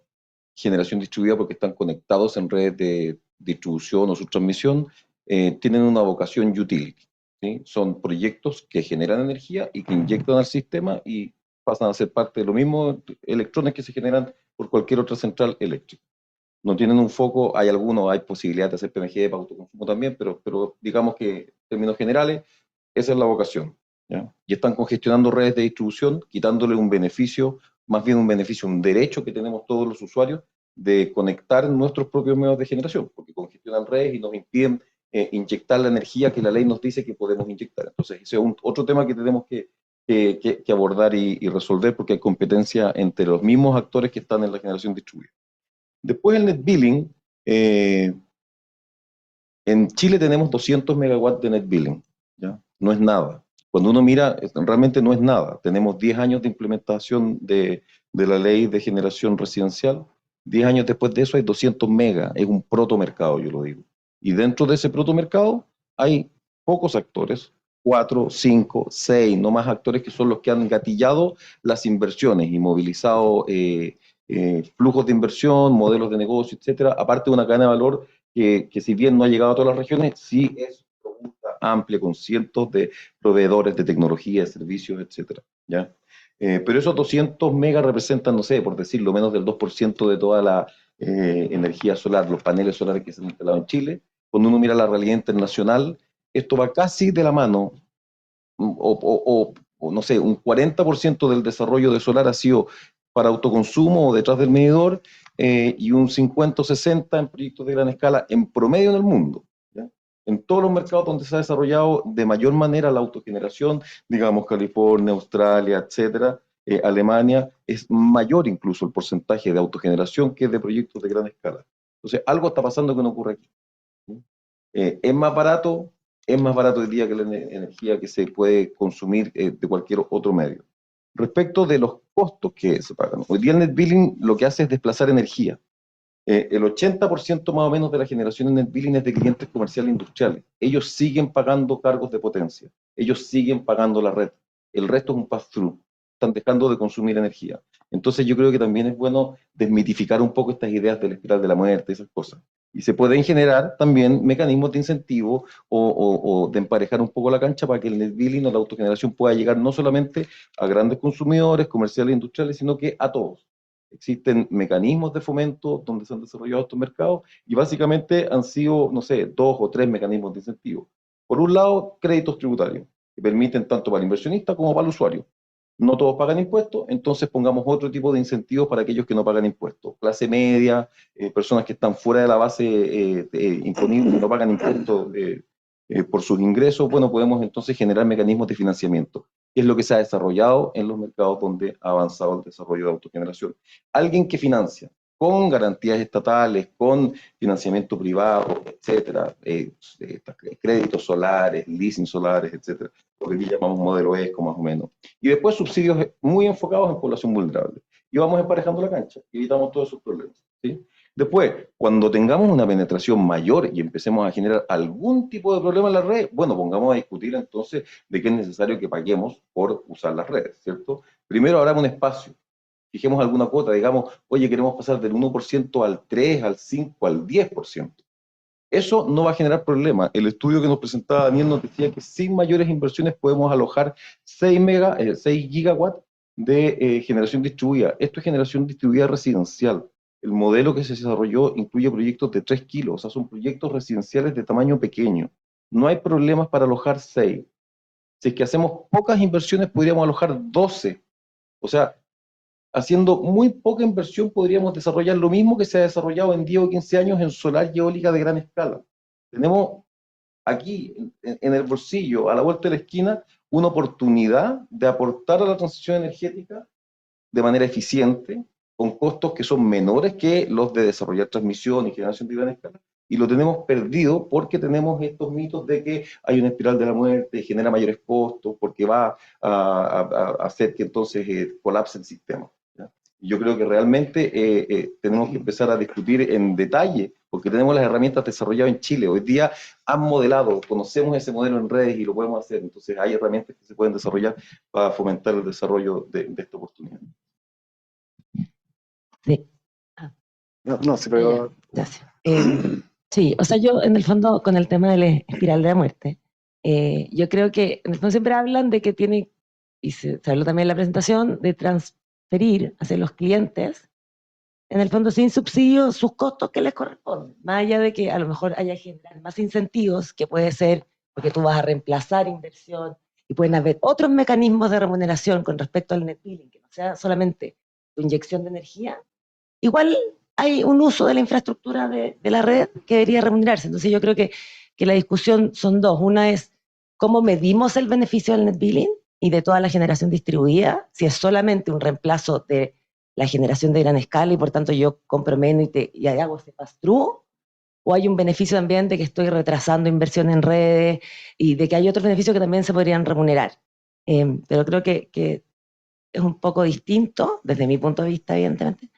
generación distribuida porque están conectados en redes de distribución o subtransmisión, tienen una vocación utility, ¿sí? Son proyectos que generan energía y que inyectan al sistema y pasan a ser parte de lo mismo electrones que se generan por cualquier otra central eléctrica. No tienen un foco, hay algunos, hay posibilidad de hacer PMGD para autoconsumo también, pero digamos que en términos generales, esa es la vocación, ¿ya? Y están congestionando redes de distribución, quitándole un beneficio, más bien un beneficio, un derecho que tenemos todos los usuarios de conectar nuestros propios medios de generación, porque congestionan redes y nos impiden inyectar la energía que la ley nos dice que podemos inyectar. Entonces, ese es otro tema que tenemos que abordar y resolver, porque hay competencia entre los mismos actores que están en la generación distribuida. Después el net billing, en Chile tenemos 200 megawatts de net billing, ¿ya? No es nada. Cuando uno mira, realmente no es nada. Tenemos 10 años de implementación de la ley de generación residencial. 10 años después de eso hay 200 megas. Es un protomercado, yo lo digo. Y dentro de ese protomercado hay pocos actores, 4, 5, 6, no más actores que son los que han gatillado las inversiones y movilizado flujos de inversión, modelos de negocio, etcétera, aparte de una cadena de valor que si bien no ha llegado a todas las regiones, sí es robusta, amplia, con cientos de proveedores de tecnología, de servicios, etcétera, ¿ya? Pero esos 200 megas representan, no sé, por decirlo, menos del 2% de toda la energía solar, los paneles solares que se han instalado en Chile. Cuando uno mira la realidad internacional, esto va casi de la mano, o no sé, un 40% del desarrollo de solar ha sido para autoconsumo o detrás del medidor, y un 50 o 60 en proyectos de gran escala en promedio en el mundo, ¿ya? En todos los mercados donde se ha desarrollado de mayor manera la autogeneración, digamos California, Australia, etcétera, Alemania, es mayor incluso el porcentaje de autogeneración que de proyectos de gran escala. Entonces, algo está pasando que no ocurre aquí, ¿sí? Es más barato hoy día que la energía que se puede consumir de cualquier otro medio. Respecto de los costos que se pagan, hoy día el net billing lo que hace es desplazar energía. El 80% más o menos de la generación en net billing es de clientes comerciales e industriales. Ellos siguen pagando cargos de potencia, ellos siguen pagando la red. El resto es un pass-through, están dejando de consumir energía. Entonces yo creo que también es bueno desmitificar un poco estas ideas del espiral de la muerte, esas cosas. Y se pueden generar también mecanismos de incentivo o de emparejar un poco la cancha para que el net billing o la autogeneración pueda llegar no solamente a grandes consumidores, comerciales e industriales, sino que a todos. Existen mecanismos de fomento donde se han desarrollado estos mercados y básicamente han sido, no sé, 2 o 3 mecanismos de incentivo. Por un lado, créditos tributarios, que permiten tanto para el inversionista como para el usuario. No todos pagan impuestos, entonces pongamos otro tipo de incentivos para aquellos que no pagan impuestos. Clase media, personas que están fuera de la base imponible, no pagan impuestos por sus ingresos. Bueno, podemos entonces generar mecanismos de financiamiento, que es lo que se ha desarrollado en los mercados donde ha avanzado el desarrollo de autogeneración. Alguien que financia con garantías estatales, con financiamiento privado, etcétera, créditos solares, leasing solares, etcétera, lo que aquí llamamos modelo ESCO más o menos. Y después subsidios muy enfocados en población vulnerable. Y vamos emparejando la cancha y evitamos todos esos problemas, ¿sí? Después, cuando tengamos una penetración mayor y empecemos a generar algún tipo de problema en la red, bueno, pongamos a discutir entonces de qué es necesario que paguemos por usar las redes, ¿cierto? Primero habrá un espacio, fijemos alguna cuota, digamos, oye, queremos pasar del 1% al 3, al 5, al 10%. Eso no va a generar problema. El estudio que nos presentaba Daniel nos decía que sin mayores inversiones podemos alojar 6 gigawatts de generación distribuida. Esto es generación distribuida residencial. El modelo que se desarrolló incluye proyectos de 3 kilos, o sea, son proyectos residenciales de tamaño pequeño. No hay problemas para alojar 6. Si es que hacemos pocas inversiones, podríamos alojar 12. O sea, haciendo muy poca inversión podríamos desarrollar lo mismo que se ha desarrollado en 10 o 15 años en solar y eólica de gran escala. Tenemos aquí, en el bolsillo, a la vuelta de la esquina, una oportunidad de aportar a la transición energética de manera eficiente, con costos que son menores que los de desarrollar transmisión y generación de gran escala, y lo tenemos perdido porque tenemos estos mitos de que hay una espiral de la muerte, genera mayores costos, porque va a hacer que entonces colapse el sistema. ¿Ya? Yo creo que realmente tenemos que empezar a discutir en detalle, porque tenemos las herramientas desarrolladas en Chile. Hoy día han modelado, conocemos ese modelo en redes y lo podemos hacer. Entonces hay herramientas que se pueden desarrollar para fomentar el desarrollo de esta oportunidad. Sí. No, sí, pero... Gracias. Sí, o sea, yo en el fondo con el tema de la espiral de la muerte, yo creo que en el fondo siempre hablan de que tiene, y se habló también en la presentación, de transferir hacia los clientes, en el fondo sin subsidio, sus costos que les corresponden, más allá de que a lo mejor haya que generar más incentivos, que puede ser porque tú vas a reemplazar inversión, y pueden haber otros mecanismos de remuneración con respecto al net billing, que no sea solamente tu inyección de energía, igual hay un uso de la infraestructura de la red que debería remunerarse. Entonces yo creo que la discusión son dos. Una es cómo medimos el beneficio del net billing y de toda la generación distribuida, si es solamente un reemplazo de la generación de gran escala y por tanto yo compro menos y hago ese pass-through, o hay un beneficio también de que estoy retrasando inversión en redes y de que hay otros beneficios que también se podrían remunerar. Pero creo que es un poco distinto, desde mi punto de vista, evidentemente,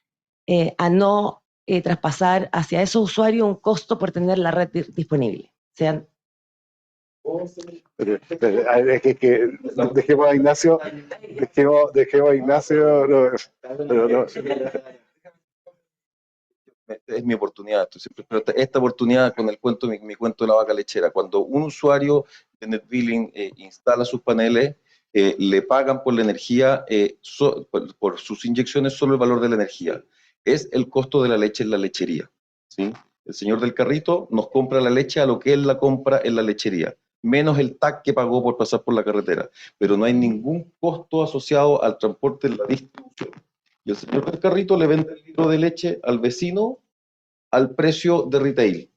a no traspasar hacia esos usuarios un costo por tener la red disponible. Sean... Dejemos a Ignacio, dejemos a Ignacio. No. Es mi oportunidad, pero esta oportunidad con el cuento, mi cuento de la vaca lechera, cuando un usuario de NetBilling instala sus paneles, le pagan por la energía, por sus inyecciones, solo el valor de la energía. Es el costo de la leche en la lechería, ¿sí? El señor del carrito nos compra la leche a lo que él la compra en la lechería, menos el TAC que pagó por pasar por la carretera, pero no hay ningún costo asociado al transporte en la distribución. Y el señor del carrito le vende el litro de leche al vecino al precio de retail.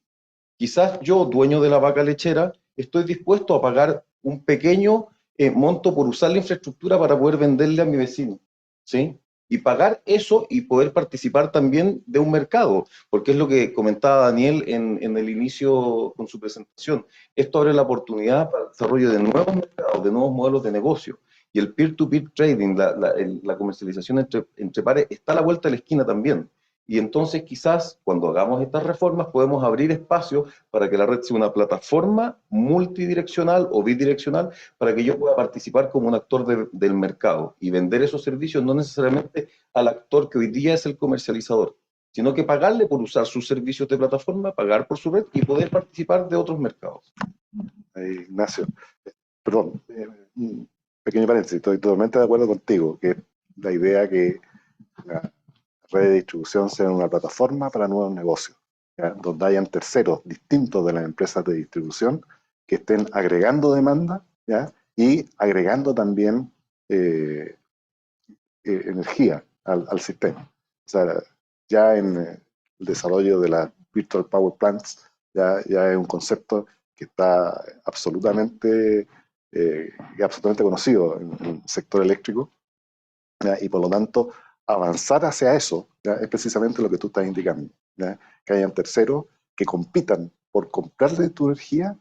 Quizás yo, dueño de la vaca lechera, estoy dispuesto a pagar un pequeño monto por usar la infraestructura para poder venderle a mi vecino, ¿sí? Y pagar eso y poder participar también de un mercado, porque es lo que comentaba Daniel en el inicio con su presentación. Esto abre la oportunidad para el desarrollo de nuevos mercados, de nuevos modelos de negocio. Y el peer-to-peer trading, la comercialización entre pares, está a la vuelta de la esquina también. Y entonces quizás cuando hagamos estas reformas podemos abrir espacio para que la red sea una plataforma multidireccional o bidireccional para que yo pueda participar como un actor del mercado y vender esos servicios no necesariamente al actor que hoy día es el comercializador, sino que pagarle por usar sus servicios de plataforma, pagar por su red y poder participar de otros mercados. Ignacio, perdón, un pequeño paréntesis, estoy totalmente de acuerdo contigo, que la idea que la red de distribución sea una plataforma para nuevos negocios, ¿ya? Donde hayan terceros distintos de las empresas de distribución que estén agregando demanda, ¿ya? Y agregando también energía al sistema. O sea, ya en el desarrollo de las Virtual Power Plants ya es un concepto que está absolutamente conocido en el sector eléctrico, ¿ya? Y por lo tanto avanzar hacia eso, ¿ya? Es precisamente lo que tú estás indicando, ¿ya? Que hayan terceros que compitan por comprarle tu energía.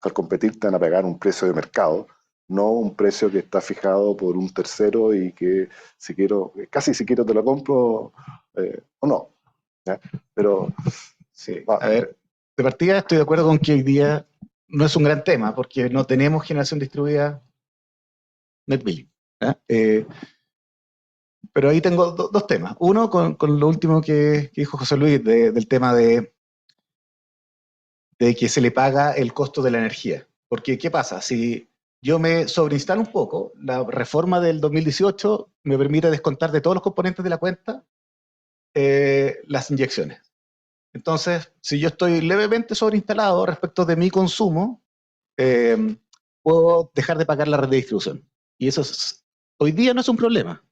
Al competir te van a pagar un precio de mercado, no un precio que está fijado por un tercero y que casi si quiero te lo compro o no. ¿ya? Pero, sí, a ver, de partida estoy de acuerdo con que hoy día no es un gran tema, porque no tenemos generación distribuida net billing. Pero ahí tengo dos temas. Uno, con lo último que dijo José Luis, del tema de que se le paga el costo de la energía. Porque, ¿qué pasa? Si yo me sobreinstalo un poco, la reforma del 2018 me permite descontar de todos los componentes de la cuenta las inyecciones. Entonces, si yo estoy levemente sobreinstalado respecto de mi consumo, puedo dejar de pagar la red de distribución. Y eso hoy día no es un problema.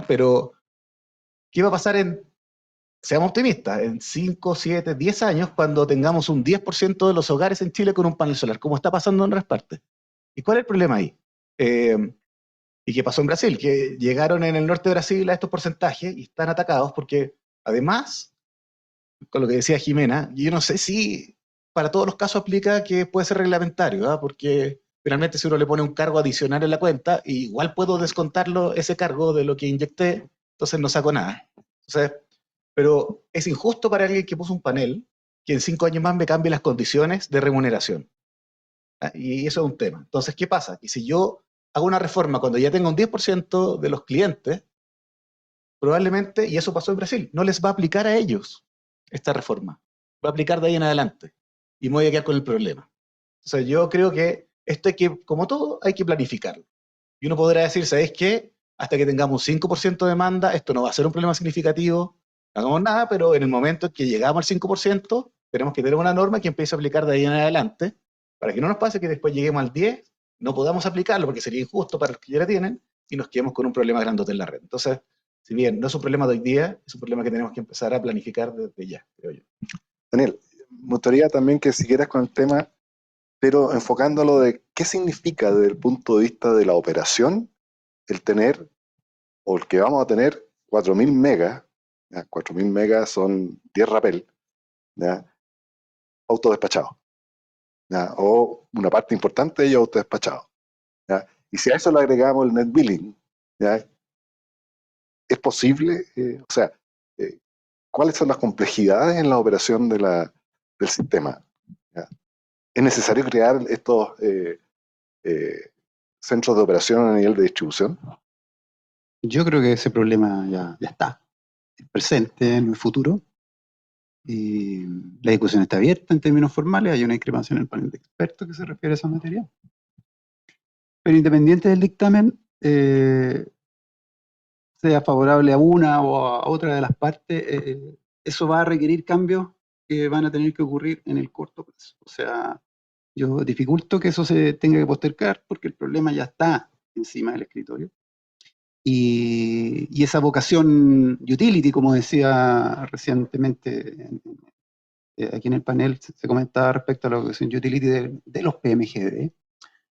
Pero, ¿qué va a pasar seamos optimistas, en 5, 7, 10 años, cuando tengamos un 10% de los hogares en Chile con un panel solar, como está pasando en otras partes? ¿Y cuál es el problema ahí? ¿Y qué pasó en Brasil? Que llegaron en el norte de Brasil a estos porcentajes y están atacados porque, además, con lo que decía Jimena, yo no sé si para todos los casos aplica que puede ser reglamentario, porque finalmente si uno le pone un cargo adicional en la cuenta, igual puedo descontarlo ese cargo de lo que inyecté, entonces no saco nada. Entonces, pero es injusto para alguien que puso un panel que en 5 años más me cambie las condiciones de remuneración. Y eso es un tema. Entonces, ¿qué pasa? Que si yo hago una reforma cuando ya tengo un 10% de los clientes, probablemente, y eso pasó en Brasil, no les va a aplicar a ellos esta reforma. Va a aplicar de ahí en adelante. Y me voy a quedar con el problema. O sea, yo creo que esto hay que, como todo, hay que planificarlo. Y uno podrá decir, ¿sabéis qué? Hasta que tengamos un 5% de demanda, esto no va a ser un problema significativo, no hagamos nada, pero en el momento en que llegamos al 5%, tenemos que tener una norma que empiece a aplicar de ahí en adelante, para que no nos pase que después lleguemos al 10%, no podamos aplicarlo porque sería injusto para los que ya la tienen, y nos quedemos con un problema grandote en la red. Entonces, si bien no es un problema de hoy día, es un problema que tenemos que empezar a planificar desde ya, creo yo. Daniel, me gustaría también que siguieras con el tema, pero enfocándolo de qué significa desde el punto de vista de la operación el tener, o el que vamos a tener, 4.000 megas, ¿ya? 4.000 megas son 10 rappel, ¿ya? Autodespachados, ¿ya? O una parte importante de ellos autodespachados, ¿ya? Y si a eso le agregamos el net billing, ¿ya? ¿Es posible? O sea, ¿cuáles son las complejidades en la operación del sistema? ¿Ya? ¿Es necesario crear estos centros de operación a nivel de distribución? Yo creo que ese problema ya está, es presente en el futuro. Y la discusión está abierta en términos formales, hay una discrepancia en el panel de expertos que se refiere a esa materia. Pero independiente del dictamen, sea favorable a una o a otra de las partes, eso va a requerir cambios que van a tener que ocurrir en el corto plazo. O sea, yo dificulto que eso se tenga que postergar porque el problema ya está encima del escritorio. Y esa vocación utility, como decía recientemente aquí en el panel, se comentaba respecto a la vocación utility de los PMGD,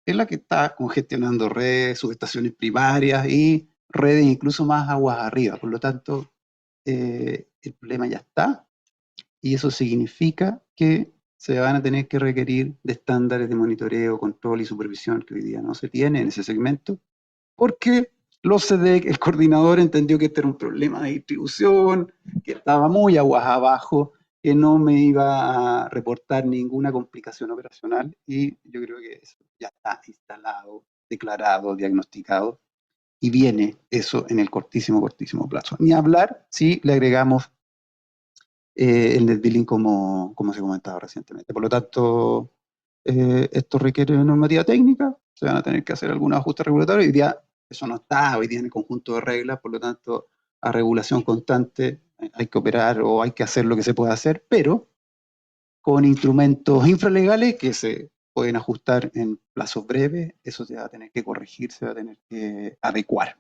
es la que está congestionando redes, subestaciones primarias y redes incluso más aguas arriba. Por lo tanto, el problema ya está y eso significa que se van a tener que requerir de estándares de monitoreo, control y supervisión que hoy día no se tiene en ese segmento, porque los CDEC, el coordinador, entendió que este era un problema de distribución, que estaba muy aguas abajo, que no me iba a reportar ninguna complicación operacional, y yo creo que eso ya está instalado, declarado, diagnosticado, y viene eso en el cortísimo plazo. Ni hablar si le agregamos el net billing como se comentaba recientemente. Por lo tanto, esto requiere normativa técnica, se van a tener que hacer algunos ajustes regulatorios, y ya eso no está hoy día en el conjunto de reglas, por lo tanto, a regulación constante hay que operar o hay que hacer lo que se pueda hacer, pero con instrumentos infralegales que se pueden ajustar en plazos breves, eso se va a tener que corregir, se va a tener que adecuar.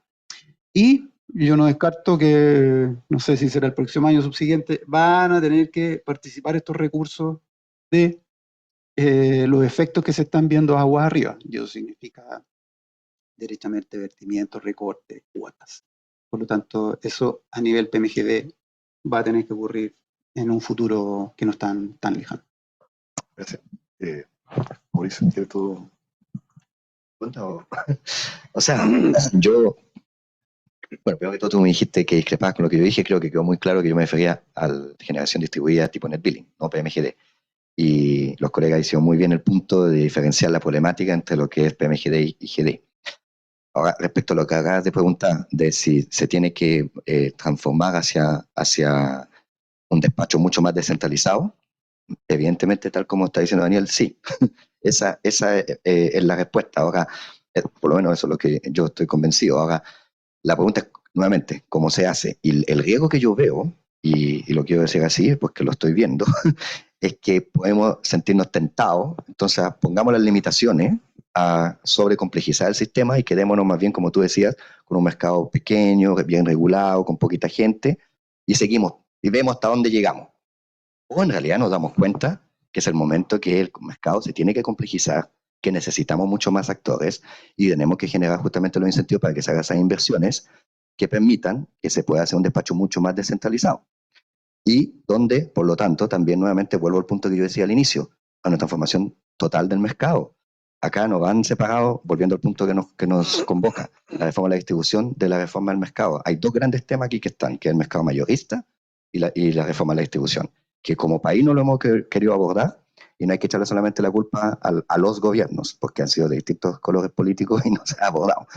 Y yo no descarto que, no sé si será el próximo año o subsiguiente, van a tener que participar estos recursos de los efectos que se están viendo aguas arriba. Y eso significa derechamente vertimientos, recortes, cuotas. Por lo tanto, eso a nivel PMGD va a tener que ocurrir en un futuro que no es tan lejano. Gracias. Mauricio, ¿quieres tú? O sea, yo Bueno, primero que todo tú me dijiste que discrepabas con lo que yo dije, creo que quedó muy claro que yo me refería a la generación distribuida tipo net billing, no PMGD. Y los colegas hicieron muy bien el punto de diferenciar la problemática entre lo que es PMGD y GD. Ahora, respecto a lo que acabas de preguntar, de si se tiene que transformar hacia un despacho mucho más descentralizado, evidentemente, tal como está diciendo Daniel, sí. esa es la respuesta. Ahora, por lo menos eso es lo que yo estoy convencido. Ahora, la pregunta es, nuevamente, ¿cómo se hace? Y el riesgo que yo veo, y lo quiero decir así porque lo estoy viendo, es que podemos sentirnos tentados, entonces pongamos las limitaciones a sobrecomplejizar el sistema y quedémonos más bien, como tú decías, con un mercado pequeño, bien regulado, con poquita gente, y seguimos, y vemos hasta dónde llegamos. O en realidad nos damos cuenta que es el momento que el mercado se tiene que complejizar, que necesitamos mucho más actores y tenemos que generar justamente los incentivos para que se hagan esas inversiones que permitan que se pueda hacer un despacho mucho más descentralizado. Y donde, por lo tanto, también nuevamente vuelvo al punto que yo decía al inicio, a una transformación total del mercado. Acá nos van separados, volviendo al punto que nos convoca, la reforma de la distribución de la reforma del mercado. Hay dos grandes temas aquí que están, que es el mercado mayorista y la reforma de la distribución, que como país no lo hemos querido abordar y no hay que echarle solamente la culpa a los gobiernos, porque han sido de distintos colores políticos y no se ha abordado.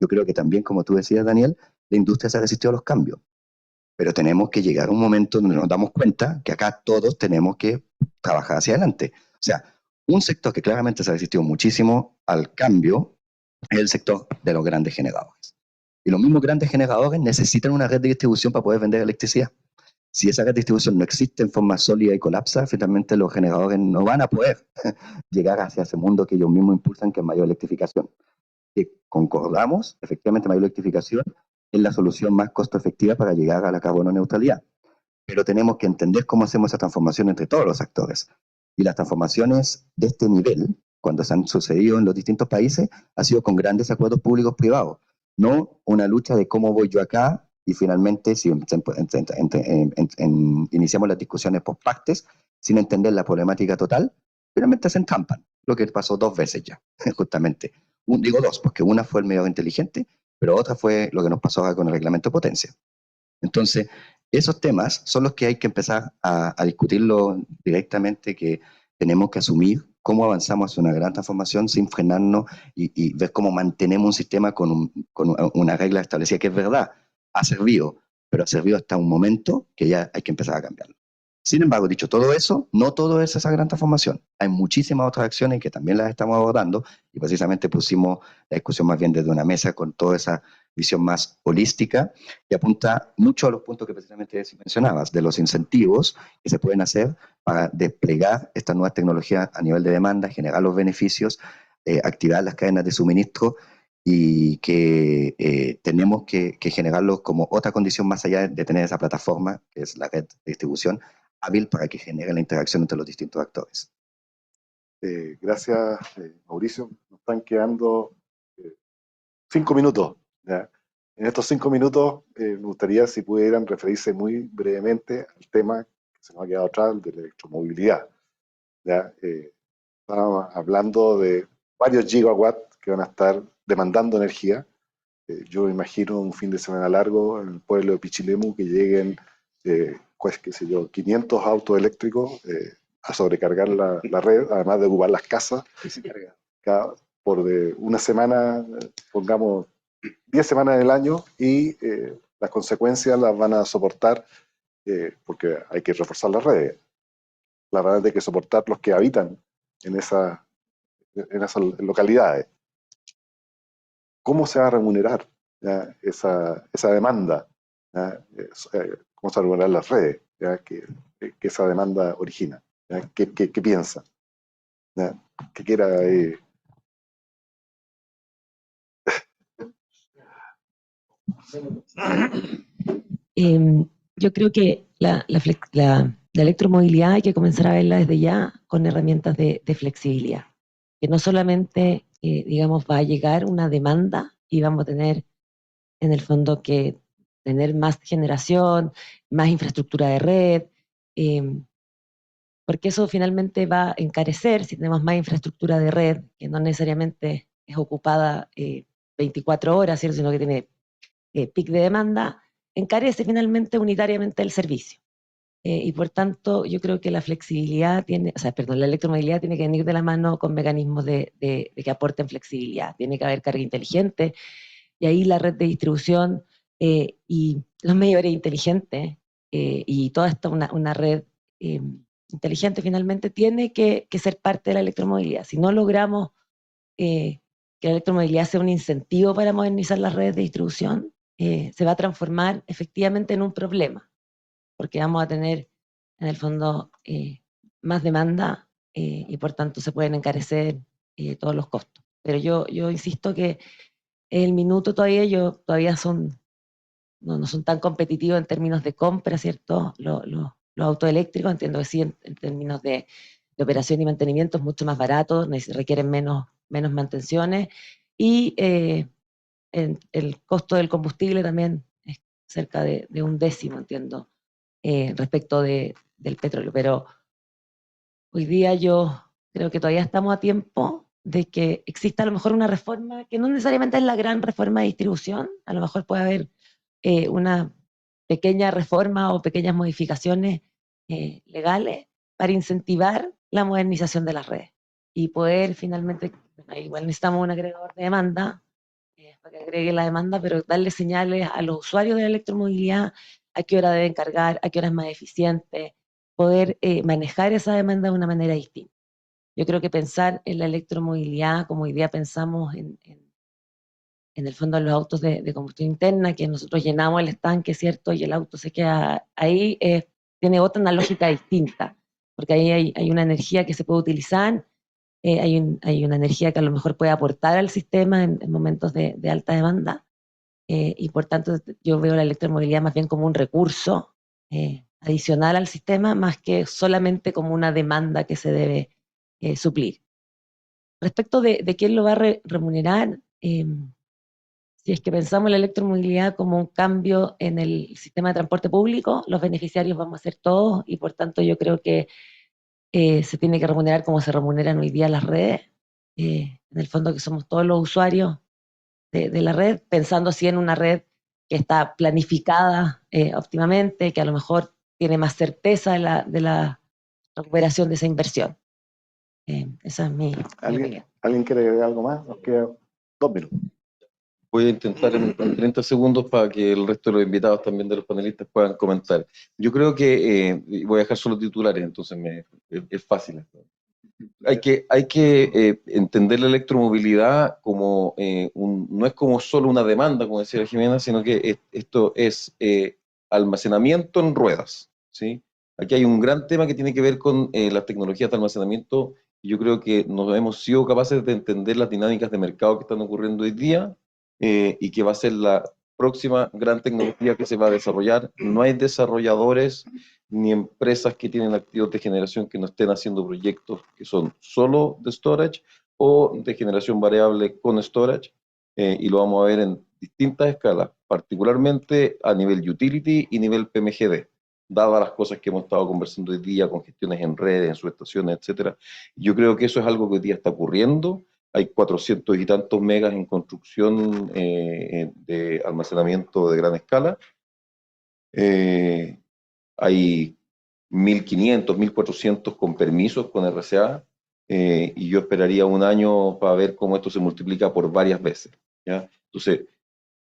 Yo creo que también, como tú decías, Daniel, la industria se ha resistido a los cambios. Pero tenemos que llegar a un momento donde nos damos cuenta que acá todos tenemos que trabajar hacia adelante. O sea, un sector que claramente se ha resistido muchísimo al cambio es el sector de los grandes generadores. Y los mismos grandes generadores necesitan una red de distribución para poder vender electricidad. Si esa red de distribución no existe en forma sólida y colapsa, finalmente los generadores no van a poder llegar hacia ese mundo que ellos mismos impulsan, que es mayor electrificación. Que concordamos, efectivamente, mayor electrificación es la solución más costo efectiva para llegar a la carbono neutralidad. Pero tenemos que entender cómo hacemos esa transformación entre todos los actores. Y las transformaciones de este nivel, cuando se han sucedido en los distintos países, ha sido con grandes acuerdos públicos-privados, no una lucha de cómo voy yo acá y finalmente si iniciamos las discusiones post partes sin entender la problemática total, finalmente se entrampan, lo que pasó 2 veces ya, justamente. Digo 2, porque una fue el medio inteligente, pero otra fue lo que nos pasó ahora con el reglamento de potencia. Entonces, esos temas son los que hay que empezar a discutirlo directamente, que tenemos que asumir cómo avanzamos hacia una gran transformación sin frenarnos y ver cómo mantenemos un sistema con una regla establecida que es verdad, ha servido, pero ha servido hasta un momento que ya hay que empezar a cambiarlo. Sin embargo, dicho todo eso, no todo es esa gran transformación. Hay muchísimas otras acciones que también las estamos abordando y precisamente pusimos la discusión más bien desde una mesa con toda esa visión más holística y apunta mucho a los puntos que precisamente mencionabas, de los incentivos que se pueden hacer para desplegar estas nuevas tecnologías a nivel de demanda, generar los beneficios, activar las cadenas de suministro y que tenemos que generarlos como otra condición más allá de tener esa plataforma, que es la red de distribución, hábil para que genere la interacción entre los distintos actores. Gracias, Mauricio. Nos están quedando 5 minutos. ¿Ya? En estos 5 minutos me gustaría si pudieran referirse muy brevemente al tema que se nos ha quedado atrás, de la electromovilidad. ¿Ya? Estábamos hablando de varios gigawatts que van a estar demandando energía. Yo imagino un fin de semana largo en el pueblo de Pichilemu que lleguen, pues, qué sé yo, 500 autos eléctricos a sobrecargar la red, además de ocupar las casas. Por una semana, pongamos 10 semanas en el año, y las consecuencias las van a soportar porque hay que reforzar las redes. La verdad hay que soportar los que habitan en esas localidades. ¿Cómo se va a remunerar esa demanda? ¿Cómo se va a remunerar las redes que esa demanda origina? ¿Qué piensa? ¿Qué quiera? Yo creo que la electromovilidad hay que comenzar a verla desde ya con herramientas de flexibilidad, que no solamente, digamos, va a llegar una demanda y vamos a tener en el fondo que tener más generación, más infraestructura de red, porque eso finalmente va a encarecer si tenemos más infraestructura de red, que no necesariamente es ocupada 24 horas, ¿cierto? Sino que tiene pic de demanda, encarece finalmente unitariamente el servicio. Y por tanto, yo creo que la flexibilidad la electromovilidad tiene que venir de la mano con mecanismos de que aporten flexibilidad. Tiene que haber carga inteligente, y ahí la red de distribución y los medidores inteligentes y toda esta una red inteligente finalmente tiene que ser parte de la electromovilidad. Si no logramos que la electromovilidad sea un incentivo para modernizar las redes de distribución, se va a transformar efectivamente en un problema, porque vamos a tener en el fondo más demanda y por tanto se pueden encarecer todos los costos. Pero yo insisto que el minuto todavía no son tan competitivos en términos de compra, ¿cierto? Los autos eléctricos, entiendo que sí, en términos de operación y mantenimiento es mucho más barato, requieren menos mantenciones, y el costo del combustible también es cerca de un décimo, entiendo, respecto del petróleo. Pero hoy día yo creo que todavía estamos a tiempo de que exista a lo mejor una reforma, que no necesariamente es la gran reforma de distribución, a lo mejor puede haber una pequeña reforma o pequeñas modificaciones legales para incentivar la modernización de las redes y poder finalmente, igual necesitamos un agregador de demanda, para que agregue la demanda, pero darle señales a los usuarios de la electromovilidad a qué hora deben cargar, a qué hora es más eficiente, poder manejar esa demanda de una manera distinta. Yo creo que pensar en la electromovilidad como hoy día pensamos en el fondo en los autos de combustión interna, que nosotros llenamos el estanque, ¿cierto? Y el auto se queda ahí, tiene una lógica distinta, porque ahí hay una energía que se puede utilizar, hay una energía que a lo mejor puede aportar al sistema en momentos de alta demanda, y por tanto yo veo la electromovilidad más bien como un recurso adicional al sistema, más que solamente como una demanda que se debe suplir. Respecto de quién lo va a remunerar, si es que pensamos la electromovilidad como un cambio en el sistema de transporte público, los beneficiarios vamos a ser todos, y por tanto yo creo que se tiene que remunerar como se remuneran hoy día las redes, en el fondo que somos todos los usuarios de la red, pensando así en una red que está planificada óptimamente, que a lo mejor tiene más certeza de la recuperación de esa inversión. Esa es mi opinión. ¿Alguien quiere agregar algo más? Nos quedan 2 minutos. Voy a intentar en 30 segundos para que el resto de los invitados, también de los panelistas, puedan comentar. Yo creo que voy a dejar solo titulares, entonces es fácil. Hay que entender la electromovilidad como no es como solo una demanda, como decía Jimena, sino que esto es almacenamiento en ruedas, ¿sí? Aquí hay un gran tema que tiene que ver con las tecnologías de almacenamiento, y yo creo que nos hemos sido capaces de entender las dinámicas de mercado que están ocurriendo hoy día, y que va a ser la próxima gran tecnología que se va a desarrollar. No hay desarrolladores ni empresas que tienen activos de generación que no estén haciendo proyectos que son solo de storage o de generación variable con storage, y lo vamos a ver en distintas escalas, particularmente a nivel utility y nivel PMGD, dadas las cosas que hemos estado conversando hoy día, congestiones en redes, en subestaciones, etc. Yo creo que eso es algo que hoy día está ocurriendo. Hay 400 y tantos megas en construcción de almacenamiento de gran escala. Hay 1.500, 1.400 con permisos con RCA, y yo esperaría un año para ver cómo esto se multiplica por varias veces, ¿ya? Entonces,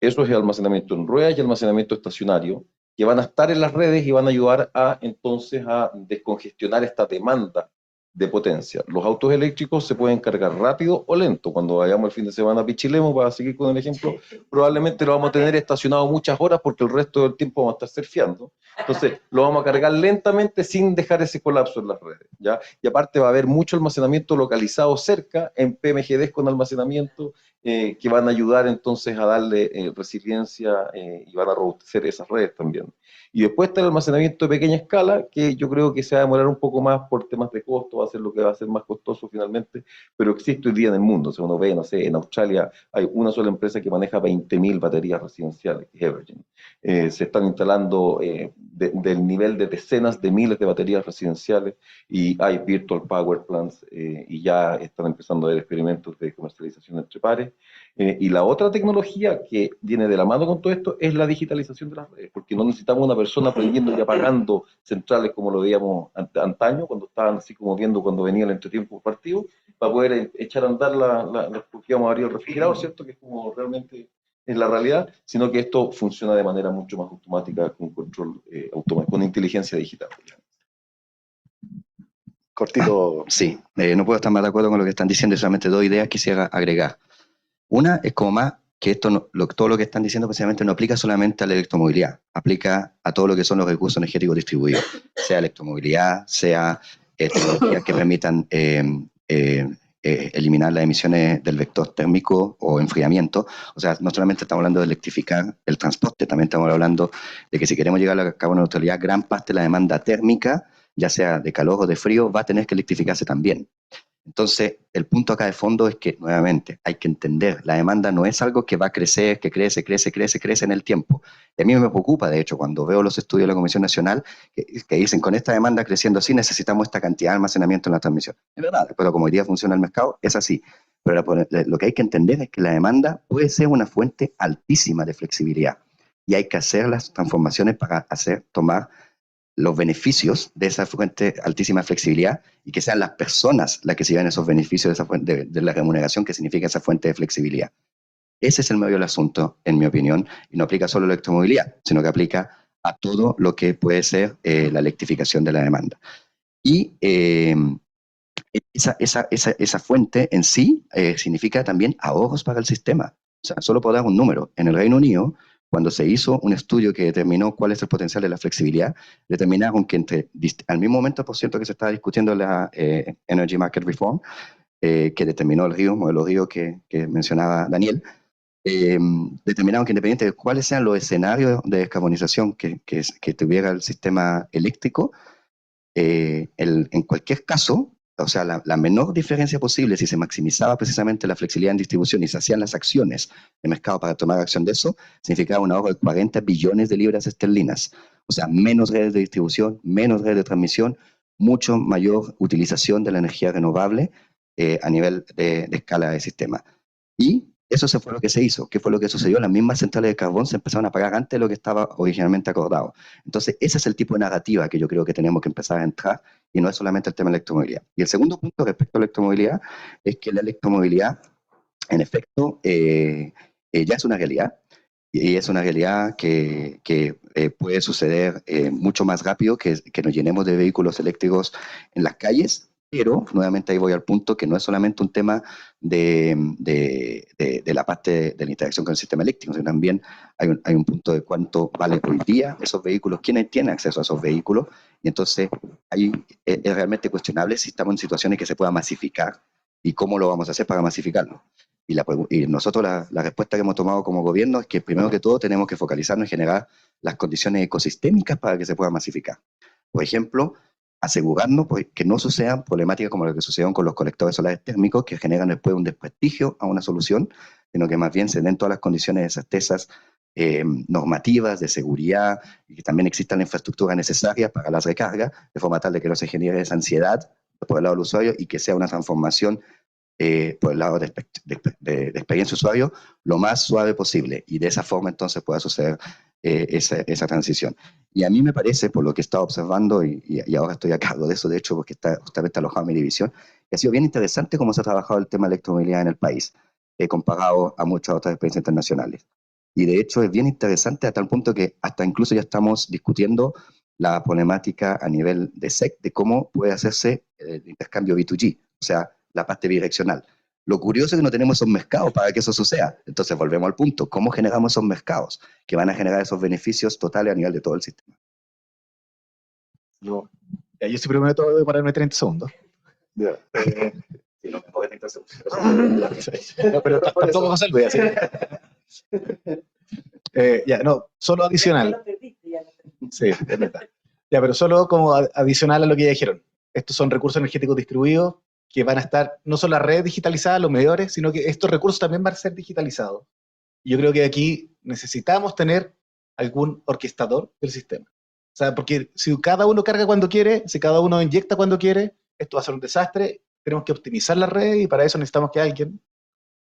eso es el almacenamiento en ruedas y almacenamiento estacionario, que van a estar en las redes y van a ayudar entonces a descongestionar esta demanda de potencia. Los autos eléctricos se pueden cargar rápido o lento. Cuando vayamos el fin de semana a Pichilemu, para seguir con el ejemplo, probablemente lo vamos a tener estacionado muchas horas porque el resto del tiempo vamos a estar surfeando. Entonces, lo vamos a cargar lentamente sin dejar ese colapso en las redes, ¿ya? Y aparte va a haber mucho almacenamiento localizado cerca en PMGDs con almacenamiento, que van a ayudar entonces a darle resiliencia, y van a robustecer esas redes también. Y después está el almacenamiento de pequeña escala, que yo creo que se va a demorar un poco más por temas de costo, va a ser lo que va a ser más costoso finalmente, pero existe hoy día en el mundo. O sea, uno ve, no sé, en Australia hay una sola empresa que maneja 20.000 baterías residenciales, que es Evergreen. Se están instalando del nivel de decenas de miles de baterías residenciales, y hay virtual power plants, y ya están empezando a haber experimentos de comercialización entre pares. Y la otra tecnología que viene de la mano con todo esto es la digitalización de las redes, porque no necesitamos una persona prendiendo y apagando centrales como lo veíamos antaño, cuando estaban así como viendo cuando venía el entretiempo partido, para poder echar a andar porque íbamos a abrir el refrigerador, ¿cierto? Que es como realmente es la realidad, sino que esto funciona de manera mucho más automática, con control automático, con inteligencia digital. Cortito. Sí, no puedo estar más de acuerdo con lo que están diciendo, y solamente dos ideas quisiera agregar. Una es como más que esto todo lo que están diciendo precisamente no aplica solamente a la electromovilidad, aplica a todo lo que son los recursos energéticos distribuidos, sea electromovilidad, sea tecnologías que permitan eliminar las emisiones del vector térmico o enfriamiento. O sea, no solamente estamos hablando de electrificar el transporte, también estamos hablando de que si queremos llegar a la carbono neutralidad, gran parte de la demanda térmica, ya sea de calor o de frío, va a tener que electrificarse también. Entonces, el punto acá de fondo es que, nuevamente, hay que entender, la demanda no es algo que va a crecer, que crece en el tiempo. Y a mí me preocupa, de hecho, cuando veo los estudios de la Comisión Nacional que dicen, con esta demanda creciendo así, necesitamos esta cantidad de almacenamiento en la transmisión. Es verdad, pero como hoy día funciona el mercado, es así. Pero lo que hay que entender es que la demanda puede ser una fuente altísima de flexibilidad. Y hay que hacer las transformaciones para tomar los beneficios de esa fuente altísima flexibilidad, y que sean las personas las que se lleven esos beneficios de esa fuente, de la remuneración que significa esa fuente de flexibilidad. Ese es el medio del asunto, en mi opinión, y no aplica solo a la electromovilidad, sino que aplica a todo lo que puede ser la electrificación de la demanda. Y esa fuente en sí significa también ahorros para el sistema. O sea, solo puedo dar un número. En el Reino Unido, cuando se hizo un estudio que determinó cuál es el potencial de la flexibilidad, determinaron que al mismo momento, por cierto, que se estaba discutiendo la Energy Market Reform, que determinó el modelo RIO que mencionaba Daniel, determinaron que, independiente de cuáles sean los escenarios de descarbonización que tuviera el sistema eléctrico, en cualquier caso, o sea, la menor diferencia posible, si se maximizaba precisamente la flexibilidad en distribución y se hacían las acciones de mercado para tomar acción de eso, significaba un ahorro de 40 billones de libras esterlinas. O sea, menos redes de distribución, menos redes de transmisión, mucho mayor utilización de la energía renovable a nivel de escala de sistema. Y eso fue lo que se hizo. ¿Qué fue lo que sucedió? Las mismas centrales de carbón se empezaron a pagar antes de lo que estaba originalmente acordado. Entonces, ese es el tipo de narrativa que yo creo que tenemos que empezar a entrar, y no es solamente el tema de electromovilidad. Y el segundo punto respecto a la electromovilidad es que la electromovilidad, en efecto, ya es una realidad, y es una realidad que puede suceder mucho más rápido que nos llenemos de vehículos eléctricos en las calles. Pero, nuevamente ahí voy al punto, que no es solamente un tema de la parte de la interacción con el sistema eléctrico, sino también hay un punto de cuánto vale hoy día esos vehículos, quiénes tienen acceso a esos vehículos, y entonces ahí es realmente cuestionable si estamos en situaciones que se pueda masificar, y cómo lo vamos a hacer para masificarlo. Y nosotros la respuesta que hemos tomado como gobierno es que, primero que todo, tenemos que focalizarnos en generar las condiciones ecosistémicas para que se pueda masificar. Por ejemplo, asegurarnos que no sucedan problemáticas como lo que sucedieron con los colectores solares térmicos, que generan después un desprestigio a una solución, sino que más bien se den todas las condiciones de certezas normativas, de seguridad, y que también exista la infraestructura necesaria para las recargas, de forma tal de que no se genere esa ansiedad por el lado del usuario, y que sea una transformación por el lado de experiencia usuario lo más suave posible, y de esa forma entonces pueda suceder esa transición. Y a mí me parece, por lo que he estado observando, y ahora estoy a cargo de eso, de hecho, porque está justamente alojado en mi división, que ha sido bien interesante cómo se ha trabajado el tema de electromovilidad en el país, comparado a muchas otras experiencias internacionales. Y de hecho es bien interesante a tal punto que hasta incluso ya estamos discutiendo la problemática a nivel de SEC de cómo puede hacerse el intercambio B2G, o sea, la parte bidireccional. Lo curioso es que no tenemos esos mercados para que eso suceda. Entonces volvemos al punto, ¿cómo generamos esos mercados que van a generar esos beneficios totales a nivel de todo el sistema? Yo sí prometo de pararme 30 segundos. Yeah. Sí, no me puedo 30 segundos. No, pero tampoco José Luis, así. Solo adicional. Sí, es verdad. Ya, pero solo como adicional a lo que ya dijeron. Estos son recursos energéticos distribuidos que van a estar, no solo la red digitalizada, los medidores, sino que estos recursos también van a ser digitalizados. Y yo creo que aquí necesitamos tener algún orquestador del sistema. O sea, porque si cada uno carga cuando quiere, si cada uno inyecta cuando quiere, esto va a ser un desastre. Tenemos que optimizar la red y para eso necesitamos que alguien,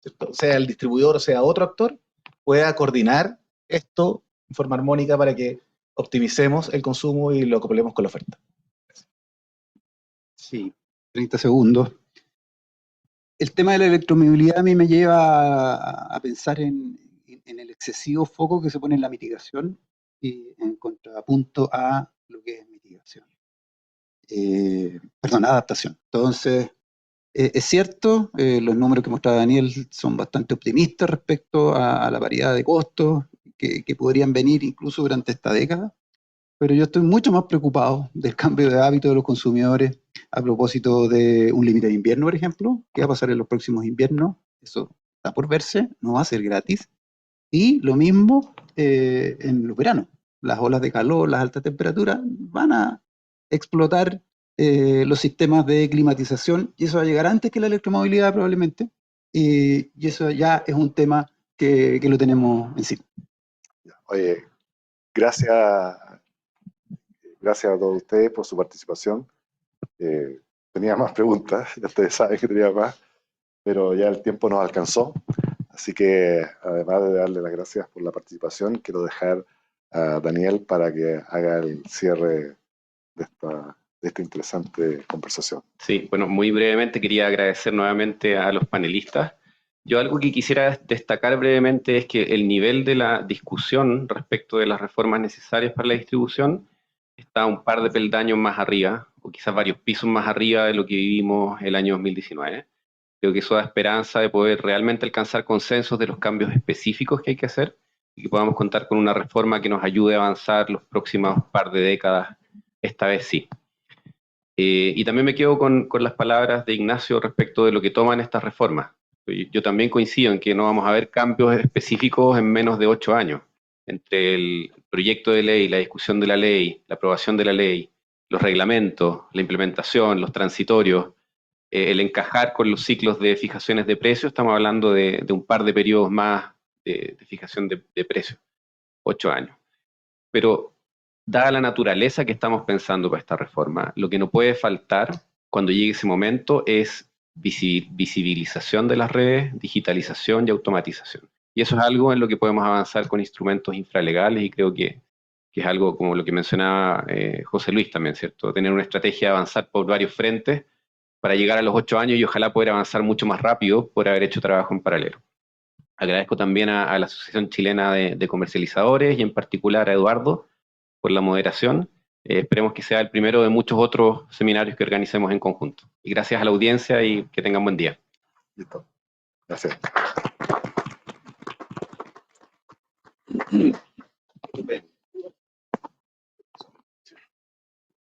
¿cierto?, sea el distribuidor o sea otro actor, pueda coordinar esto en forma armónica para que optimicemos el consumo y lo acoplemos con la oferta. Sí, 30 segundos. El tema de la electromovilidad a mí me lleva a pensar en el excesivo foco que se pone en la mitigación y en contrapunto a lo que es mitigación. Perdón, adaptación. Entonces, es cierto, los números que mostraba Daniel son bastante optimistas respecto a la variedad de costos que podrían venir incluso durante esta década, pero yo estoy mucho más preocupado del cambio de hábito de los consumidores a propósito de un límite de invierno, por ejemplo. ¿Qué va a pasar en los próximos inviernos? Eso está por verse, no va a ser gratis. Y lo mismo en los veranos. Las olas de calor, las altas temperaturas van a explotar los sistemas de climatización y eso va a llegar antes que la electromovilidad probablemente. Y eso ya es un tema que lo tenemos encima. Oye, gracias a todos ustedes por su participación. Tenía más preguntas, ya ustedes saben que tenía más, pero ya el tiempo nos alcanzó. Así que, además de darle las gracias por la participación, quiero dejar a Daniel para que haga el cierre de esta interesante conversación. Sí, bueno, muy brevemente quería agradecer nuevamente a los panelistas. Yo algo que quisiera destacar brevemente es que el nivel de la discusión respecto de las reformas necesarias para la distribución está un par de peldaños más arriba, o quizás varios pisos más arriba de lo que vivimos el año 2019. Creo que eso da esperanza de poder realmente alcanzar consensos de los cambios específicos que hay que hacer y que podamos contar con una reforma que nos ayude a avanzar los próximos par de décadas, esta vez sí. Y también me quedo con las palabras de Ignacio respecto de lo que toman estas reformas. Yo también coincido en que no vamos a ver cambios específicos en menos de 8 años. Entre el proyecto de ley, la discusión de la ley, la aprobación de la ley, los reglamentos, la implementación, los transitorios, el encajar con los ciclos de fijaciones de precios, estamos hablando de un par de periodos más de fijación de precios, 8 años. Pero dada la naturaleza que estamos pensando para esta reforma, lo que no puede faltar cuando llegue ese momento es visibilización de las redes, digitalización y automatización. Y eso es algo en lo que podemos avanzar con instrumentos infralegales y creo que es algo como lo que mencionaba José Luis también, ¿cierto? Tener una estrategia de avanzar por varios frentes para llegar a los 8 años y ojalá poder avanzar mucho más rápido por haber hecho trabajo en paralelo. Agradezco también a la Asociación Chilena de Comercializadores y en particular a Eduardo por la moderación. Esperemos que sea el primero de muchos otros seminarios que organicemos en conjunto. Y gracias a la audiencia y que tengan buen día. Listo. Gracias.